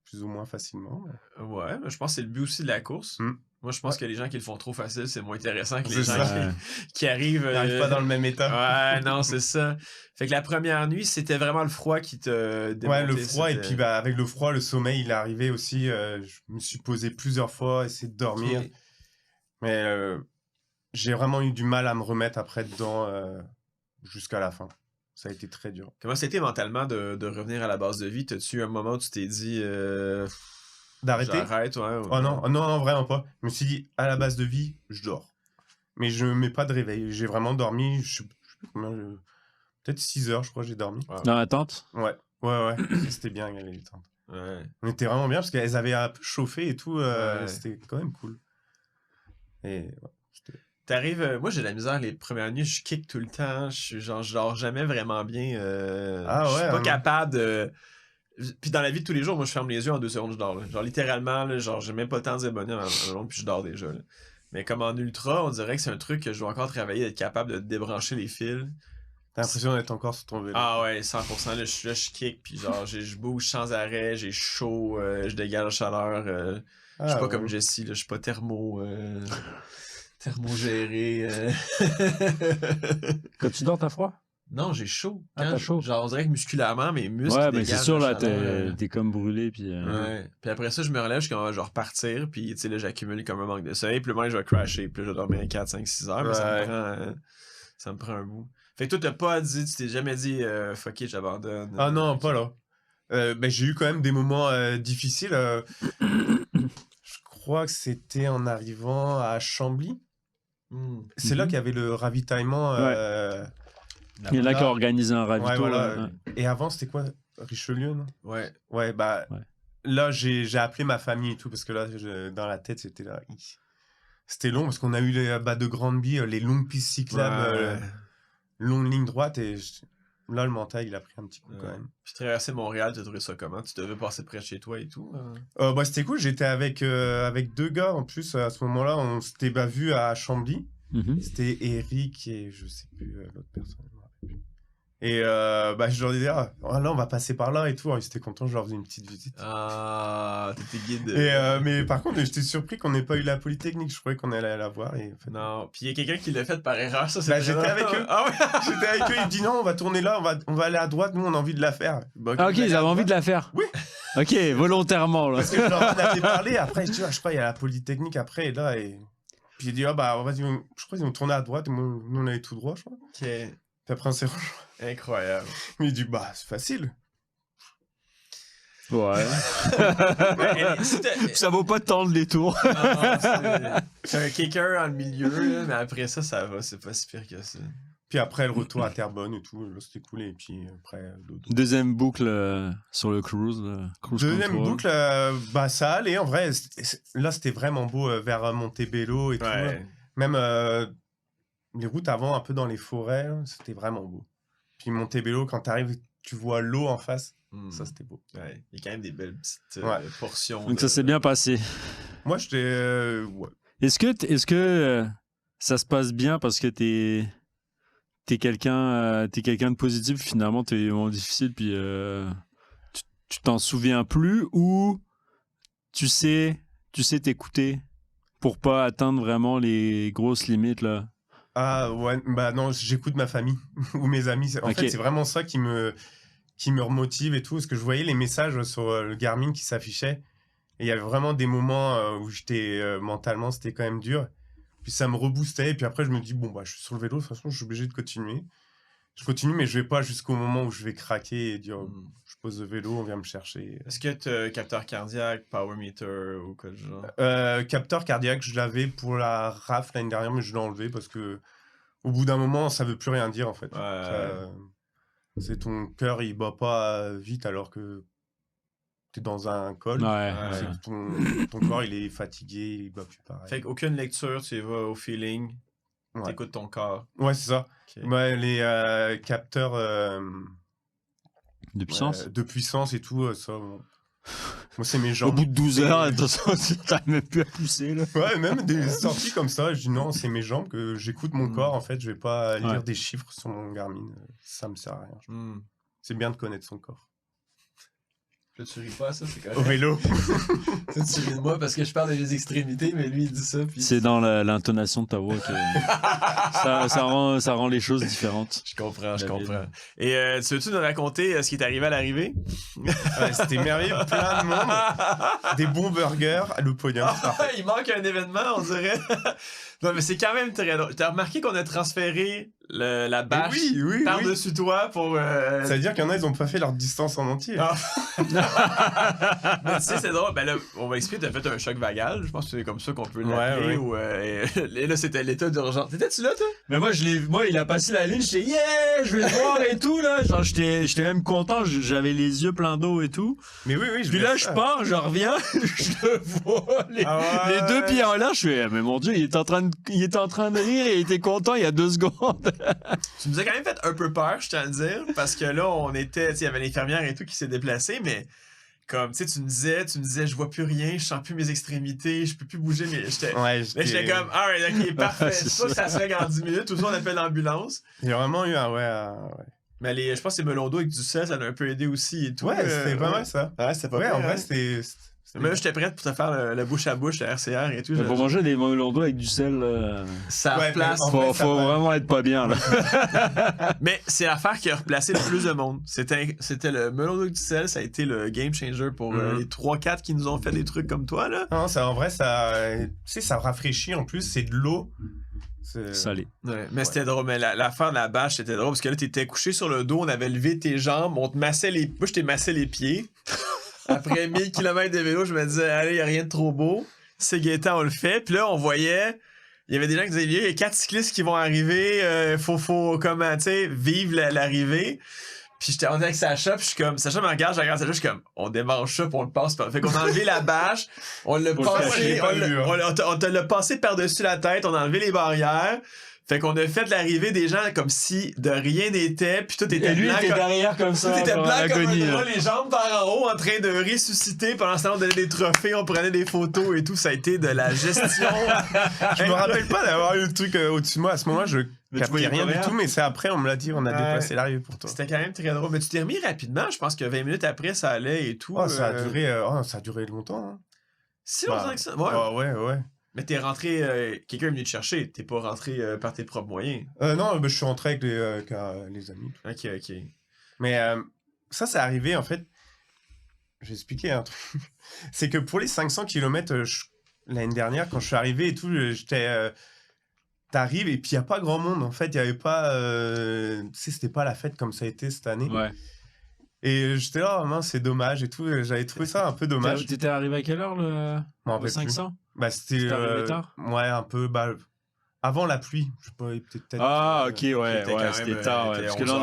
plus ou moins facilement. Ouais, mais je pense que c'est le but aussi de la course. Moi, je pense que les gens qui le font trop facile, c'est moins intéressant que les gens qui arrivent... N'arrivent pas dans le même état. Ouais, non, c'est ça. Fait que la première nuit, c'était vraiment le froid qui te démontait. Ouais, le froid, et puis avec le froid, le sommeil, il est arrivé aussi. Je me suis posé plusieurs fois, essayé de dormir. Okay. Mais j'ai vraiment eu du mal à me remettre après dedans jusqu'à la fin. Ça a été très dur. Comment c'était mentalement de revenir à la base de vie? T'as-tu eu un moment où tu t'es dit... D'arrêter? J'arrête, ouais. Oh non, vraiment pas. Je me suis dit, à la base de vie, je dors. Mais je mets pas de réveil. J'ai vraiment dormi, je sais plus combien, peut-être 6 heures, je crois, j'ai dormi. Wow. Dans la tente? Ouais. C'était bien, les tentes. Ouais. On était vraiment bien parce qu'elles avaient un peu chauffé et tout. C'était quand même cool. Et t'arrives... moi, j'ai de la misère les premières nuits. Je kick tout le temps. Je dors jamais vraiment bien. Je suis pas capable de... Puis dans la vie de tous les jours, moi, je ferme les yeux en 2 secondes, je dors. Là. Genre, littéralement, là, j'ai même pas le temps de dire bonheur puis je dors déjà. Là. Mais comme en ultra, on dirait que c'est un truc que je dois encore travailler, être capable de débrancher les fils. T'as l'impression d'être encore sur ton vélo. Ah ouais, 100%. Là, je kick, puis genre, je bouge sans arrêt, j'ai chaud, je dégage la chaleur. Je suis pas comme Jesse, là, je suis pas thermogéré. Quand tu dors, t'as froid? Non, j'ai chaud. T'as chaud. Genre, on dirait que musculairement, mes muscles. Ouais, mais c'est sûr, là, t'es comme brûlé. Puis, ouais. Puis après ça, je me relève, je vais repartir. Puis, tu sais, là, j'accumule comme un manque de sommeil. Puis, moi, je vais crasher. Puis, là, je vais dormir 4, 5, 6 heures. Mais ça me prend un bout. Fait que toi, t'as pas dit, tu t'es jamais dit, fuck it, j'abandonne. Ah non, pas là. J'ai eu quand même des moments difficiles. Je crois que c'était en arrivant à Chambly. C'est là qu'il y avait le ravitaillement. Il y en a qui ont organisé un ravito. Ouais, voilà. Et avant, c'était quoi? Richelieu, non? Ouais. Ouais. Là, j'ai appelé ma famille et tout, parce que là, dans la tête, c'était là. C'était long, parce qu'on a eu les de Grandby, les longues pistes cyclables, longue ligne droite, et là, le mental, il a pris un petit coup quand même. Puis traverser Montréal, t'as trouvé ça comment? Tu devais passer près de chez toi et tout? C'était cool, j'étais avec 2 gars, en plus, à ce moment-là, on s'était vu à Chambly. C'était Eric et je sais plus l'autre personne. Et je leur disais, là, on va passer par là et tout. Ils étaient contents, je leur faisais une petite visite. Ah, t'étais guide. Mais par contre, j'étais surpris qu'on n'ait pas eu la Polytechnique. Je croyais qu'on allait la voir. Et, en fait, non, puis il y a quelqu'un qui l'a fait par erreur, ça, c'est j'étais avec eux. Ah ouais? J'étais avec eux, ils me disent non, on va tourner là, on va aller à droite, nous on a envie de la faire. Ok, ils avaient envie de la faire. Oui. Ok, volontairement là. Parce que je leur en avais parlé, après, tu vois, je crois il y a la Polytechnique après, et là, et... Puis j'ai dit, vas-y, je crois qu'ils ont tourné à droite, et nous on allait tout droit, je crois. Ok. Puis après on s'est rejoint. Incroyable. Mais il dit, c'est facile. Ouais. Ça vaut pas tant le détour. Non, c'est un kicker dans le milieu, là, mais après ça va, c'est pas si pire que ça. Puis après, le retour à Terrebonne et tout, là, c'était cool. Et puis après, d'autres. Deuxième boucle sur le cruise. Deuxième control. boucle, ça allait. En vrai, là, c'était vraiment beau vers Montebello et tout. Même les routes avant, un peu dans les forêts, c'était vraiment beau. Puis Montebello, quand t'arrives, tu vois l'eau en face. Ça, c'était beau. Ouais, il y a quand même des belles petites portions. Donc ça s'est bien passé. Moi, j'étais... ouais. Est-ce que ça se passe bien parce que t'es quelqu'un de positif, finalement t'es vraiment difficile, puis tu t'en souviens plus, ou tu sais t'écouter pour pas atteindre vraiment les grosses limites là? Ah ouais, non, j'écoute ma famille ou mes amis. En fait, c'est vraiment ça qui me remotive et tout, parce que je voyais les messages sur le Garmin qui s'affichaient, et il y avait vraiment des moments où j'étais mentalement, c'était quand même dur. Puis ça me reboostait, et puis après je me dis, je suis sur le vélo, de toute façon je suis obligé de continuer. Je continue, mais je vais pas jusqu'au moment où je vais craquer et dire, je pose le vélo, on vient me chercher. Est-ce que tu as capteur cardiaque, power meter ou quoi de genre? Capteur cardiaque, je l'avais pour la RAF l'année dernière, mais je l'ai enlevé parce que au bout d'un moment, ça veut plus rien dire en fait. C'est ton cœur, il bat pas vite alors que t'es dans un col. C'est que ton corps, il est fatigué, il bat plus pareil. Fait qu'aucune lecture, tu y vas au feeling, t'écoutes ton corps. Ouais, c'est ça. Okay. Ouais, les capteurs de puissance, de puissance et tout, ça. Moi, c'est mes jambes. Au bout de 12 heures, attention, t'arrives même plus à pousser là. Ouais, même des sorties comme ça, je dis non, c'est mes jambes que j'écoute mon corps. En fait, je vais pas lire des chiffres sur mon Garmin. Ça me sert à rien. C'est bien de connaître son corps. Là, tu ris pas, ça, c'est correct. Au vélo. Tu ris de moi parce que je parle des extrémités, mais lui, il dit ça. Puis... C'est dans l'intonation de ta voix que ça rend les choses différentes. Je comprends. Et tu veux-tu nous raconter ce qui est arrivé à l'arrivée? C'était merveilleux, plein de monde. Des bons burgers, le pognon. Il manque un événement, on dirait. Non, mais c'est quand même très drôle. T'as remarqué qu'on a transféré la bâche par-dessus toi pour... Ça veut dire qu'il y en a, ils ont pas fait leur distance en entier. Mais tu sais, c'est drôle. Ben là, on va expliquer, t'as fait un choc vagal. Je pense que c'est comme ça qu'on peut l'appeler. Et là, c'était l'état d'urgence. T'étais-tu là, toi? Mais moi, il a passé la ligne. J'étais, je vais le voir et tout, là. Genre, j'étais même content. J'avais les yeux pleins d'eau et tout. Mais oui. Puis là, je pars, je reviens. Je le vois. Les deux pieds en l'air. Je fais, mais mon Dieu, il était en train de rire et il était content il y a 2 secondes. Tu nous as quand même fait un peu peur, je tiens à le dire, parce que là, il y avait l'infirmière et tout qui s'est déplacée, mais comme, tu sais, tu me disais, je vois plus rien, je sens plus mes extrémités, je peux plus bouger, mais j'étais comme, alright, ok, parfait, ça se règle en 10 minutes, tout ça, on appelle l'ambulance. Il y a vraiment eu Mais je pense que c'est melon d'eau avec du sel, ça a un peu aidé aussi et tout. Ouais, c'était pas mal ça. Ouais, c'était pas mal. En vrai, c'était... Mais là, j'étais prête pour te faire le bouche à bouche, le RCR et tout. Pour manger des melons d'eau avec du sel, ça place. Faut vraiment être pas bien, là. Mais c'est l'affaire qui a replacé le plus de monde. C'était le melon d'eau avec du sel, ça a été le game changer pour les 3-4 qui nous ont fait des trucs comme toi, là. Non, en vrai, ça rafraîchit en plus, c'est de l'eau. Salé. Ouais, mais c'était drôle. Mais l'affaire de la bâche, c'était drôle parce que là, t'étais couché sur le dos, on avait levé tes jambes, on te massait les... Moi, je t'ai massé les pieds. Après 1000 km de vélo, je me disais, allez, il n'y a rien de trop beau. C'est Gaétan, on le fait. Puis là, on voyait, il y avait des gens qui disaient, il y a 4 cyclistes qui vont arriver, faut comment, tu sais, vivre l'arrivée. Puis on était avec Sacha, puis je suis comme, Sacha me regarde, je regarde Sacha, je suis comme, on démarche ça, puis on le passe par. Fait qu'on a enlevé la bâche, on l'a passé, on te l'a passé par-dessus la tête, on a enlevé les barrières. Fait qu'on a fait l'arrivée des gens comme si de rien n'était, puis tout était blanc. Était derrière comme ça. Tout était blanc comme un drap, les jambes par en haut, en train de ressusciter. Pendant ce temps, on donnait des trophées, on prenait des photos et tout. Ça a été de la gestion. Je me rappelle pas d'avoir eu le truc au-dessus de moi. À ce moment-là, captais rien du tout, mais c'est après, on me l'a dit, on a déplacé l'arrivée pour toi. C'était quand même très drôle. Mais tu t'es remis rapidement, je pense que 20 minutes après, ça allait et tout. Ça a duré longtemps. Hein. Si longtemps que ça? Ouais. Ouais. Mais t'es rentré, quelqu'un est venu te chercher, t'es pas rentré par tes propres moyens. Non, je suis rentré avec les amis. Ok. Mais ça, c'est arrivé, en fait, je vais expliquer un truc. C'est que pour les 500 km, l'année dernière, quand je suis arrivé et tout, t'arrives et puis il n'y a pas grand monde. En fait, il n'y avait pas... c'était pas la fête comme ça a été cette année. Ouais. Et j'étais là, mince, c'est dommage et tout. J'avais trouvé ça un peu dommage. T'étais arrivé à quelle heure, le 500 c'était arrivé tard. Ouais, un peu... avant la pluie. Je sais pas, peut-être... Ah, ok, c'était tard. Parce que là,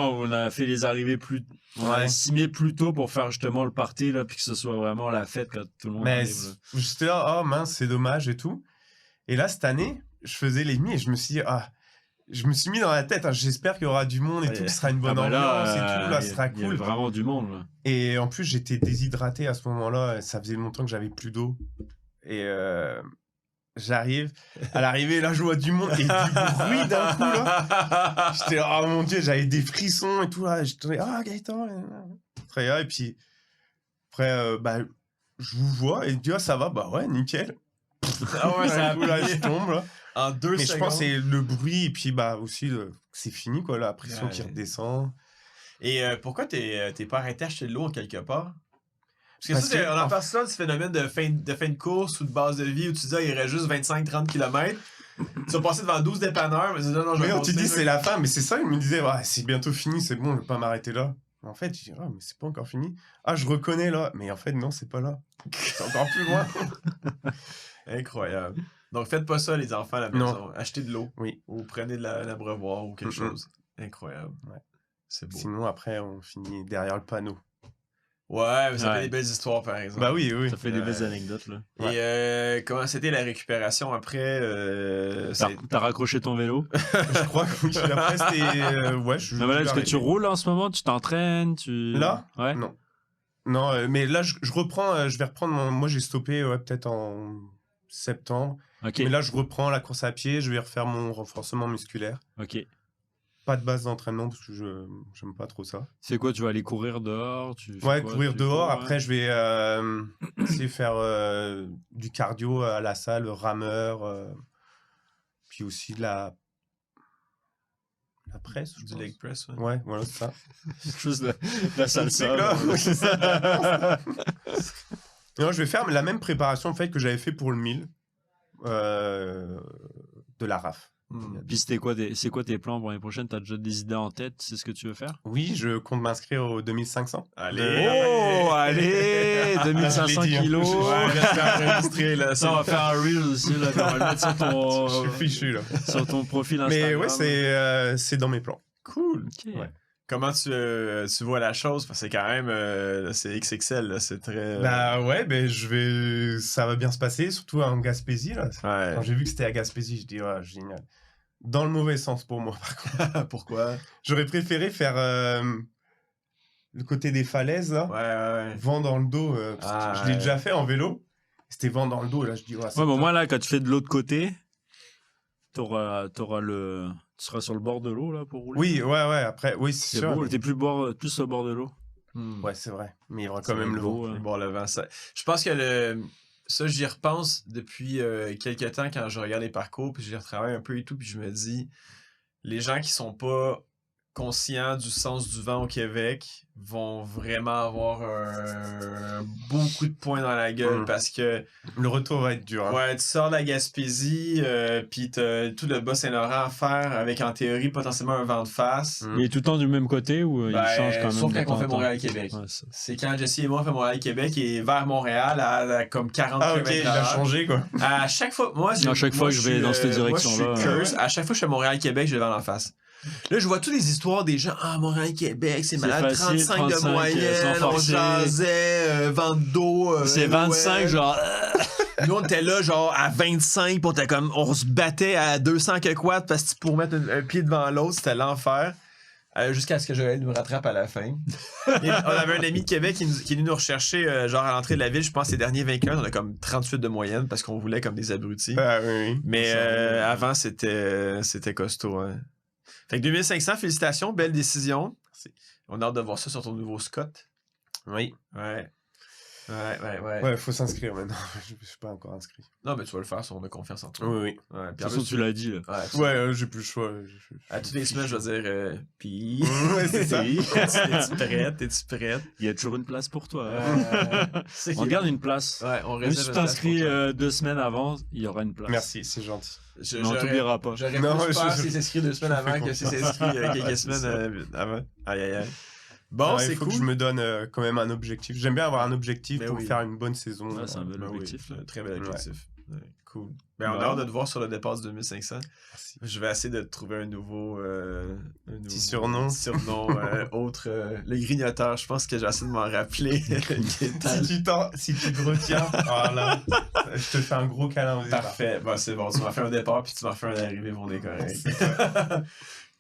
on a fait les arrivées plus... On a estimé plus tôt pour faire justement le party, là, puis que ce soit vraiment la fête quand tout le monde arrive. J'étais là, mince, c'est dommage et tout. Et là, cette année, je faisais les nuits et je me suis dit, je me suis mis dans la tête, j'espère qu'il y aura du monde et tout, que ce sera une bonne ambiance et tout, là, ce sera cool. Il y a vraiment du monde, là. Et en plus, j'étais déshydraté à ce moment-là, ça faisait longtemps que j'avais plus d'eau. Et j'arrive, à l'arrivée, là, je vois du monde et du bruit d'un coup, là. J'étais là, oh mon Dieu, j'avais des frissons et tout, là. J'étais là, Gaëtan. Et puis, après, je vous vois et tu vois, ça va, ouais, nickel. Ça coup, là, je tombe, là. En 2 secondes. Mais je pense que c'est le bruit et puis, aussi, c'est fini, quoi, la pression qui redescend. Et pourquoi t'es pas arrêté à acheter de l'eau en quelque part? Parce que on en parle souvent du phénomène de fin de course ou de base de vie où tu dis, il reste juste 25-30 km. Tu vas passer devant 12 dépanneurs, mais non, je vais tu dis, c'est la fin, mais c'est ça, il me disait, c'est bientôt fini, c'est bon, je vais pas m'arrêter là. En fait, je dis, mais c'est pas encore fini. Je reconnais là, mais en fait, non, c'est pas là. C'est encore plus loin. Incroyable. Donc, faites pas ça, les enfants, à la maison. Non. Achetez de l'eau. Oui. Ou prenez de l'abreuvoir ou quelque chose. Incroyable. Ouais. C'est beau. Sinon, après, on finit derrière le panneau. Ouais, mais ça fait des belles histoires, par exemple. Bah oui. Ça fait des belles anecdotes, là. Et comment c'était la récupération après? T'as raccroché ton vélo? Je crois que oui. Après, c'était... Est-ce que tu roules en ce moment? Tu t'entraînes? Là? Ouais. Non, mais là, je reprends... je vais reprendre Moi, j'ai stoppé peut-être en septembre. Okay. Mais là, je reprends la course à pied. Je vais refaire mon renforcement musculaire. Ok. Pas de base d'entraînement parce que j'aime pas trop ça. C'est quoi? Tu vas aller courir dehors? Courir dehors. Après, je vais essayer de faire du cardio à la salle, rameur. Puis aussi de la presse. Du leg press. Ouais, voilà, c'est ça. Juste la salsa. Non, je vais faire la même préparation en fait, que j'avais fait pour le 1000 de la RAF. Puis c'est quoi tes plans pour l'année prochaine? T'as déjà des idées en tête? C'est ce que tu veux faire? Oui, je compte m'inscrire au 2500. Allez 2500 kilos. Enregistrer là. Ça, on va faire un reel aussi là. On va le mettre sur ton. Je suis fichu là. Sur ton profil Instagram. Mais ouais, c'est dans mes plans. Cool. Okay. Ouais. Comment tu vois la chose? Parce que c'est quand même c'est XXL, là, c'est très... ça va bien se passer, surtout en Gaspésie. Là. Ouais. Quand j'ai vu que c'était à Gaspésie, je dis, génial. Dans le mauvais sens pour moi, par contre. Pourquoi? J'aurais préféré faire le côté des falaises, là. Ouais. Vent dans le dos. Je l'ai déjà fait en vélo. C'était vent dans le dos, là, je dis, moi, là, quand tu fais de l'autre côté, tu seras sur le bord de l'eau là pour rouler. Oui, ouais. Après, oui, c'est sûr. Beau, t'es plus au bord de l'eau. Ouais, c'est vrai. Mais il y aura quand même le vent. Le vent. Je pense que ça, j'y repense depuis quelques temps quand je regarde les parcours, puis j'y retravaille un peu et tout, puis je me dis, les gens qui sont pas conscients du sens du vent au Québec vont vraiment avoir un beau coup de poing dans la gueule parce que le retour va être dur. Hein. Ouais, tu sors de la Gaspésie, puis t'as tout le Bas-Saint-Laurent à faire avec en théorie potentiellement un vent de face. Il est tout le temps du même côté ou il change quand même? Sauf quand on fait Montréal-Québec. Ouais, c'est quand Jesse et moi on fait Montréal-Québec et vers Montréal à comme 40 km/h. Ok, il a changé quoi. À chaque fois, je vais dans cette direction-là. À chaque fois que je fais Montréal-Québec, je vais vers l'en face. Là, je vois toutes les histoires des gens. Montréal-Québec, c'est malade. Facile, 35 de moyenne, on jasait, vent d'eau. C'est 25, genre. Nous, on était là, genre, à 25, on se battait à 200 quelques watts parce que pour mettre un pied devant l'autre, c'était l'enfer. Jusqu'à ce que Joël nous rattrape à la fin. Et on avait un ami de Québec qui est venu nous rechercher, genre à l'entrée de la ville, je pense, les derniers 20 km, on a comme 38 de moyenne parce qu'on voulait comme des abrutis. Ah oui. Mais avant, c'était costaud. Hein. Fait que 2500, félicitations, belle décision. Merci. On a hâte de voir ça sur ton nouveau Scott. Oui. Ouais. Ouais. Ouais, faut s'inscrire maintenant. Je suis pas encore inscrit. Non, mais tu vas le faire si on a confiance en toi. Oui. Ouais, De toute façon, tu l'as dit. Là. Ouais, j'ai plus le choix. À toutes les semaines, je vais dire pis. Ouais, c'est ça. T'es-tu prête? Il y a toujours une place pour toi. On garde une place. Ouais, on Même si tu t'inscris 2 semaines avant, il y aura une place. Merci, c'est gentil. Mais on t'oubliera pas. J'aurais plus peur s'il s'inscrit 2 semaines avant que s'il s'inscrit quelques semaines avant. Aïe. Bon, c'est cool. Il faut que je me donne quand même un objectif. J'aime bien avoir un objectif pour faire une bonne saison. Ouais, c'est un bel objectif. Un très bel objectif. Ouais, cool. Ben, on a hâte de te voir sur le départ du 2500. Merci. Je vais essayer de te trouver un nouveau petit surnom. Autre. Le grignoteur, je pense que j'ai essayé de m'en rappeler. Si tu te retiens, voilà, je te fais un gros câlin au départ. Parfait. Bon, c'est bon. Tu m'as fait un départ puis tu m'as fait un arrivée, on est correct.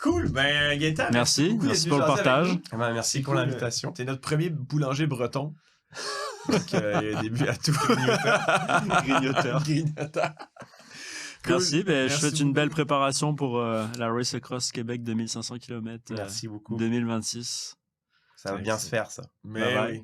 Cool, ben Gaëtan. Merci pour le partage. Merci pour l'invitation. T'es notre premier boulanger breton. Donc, début à tout. Grignoteur. Cool. Merci, je souhaite une belle préparation pour la Race Across Québec 2500 km. Merci beaucoup. 2026. Ça va bien se faire, ça. Mais oui.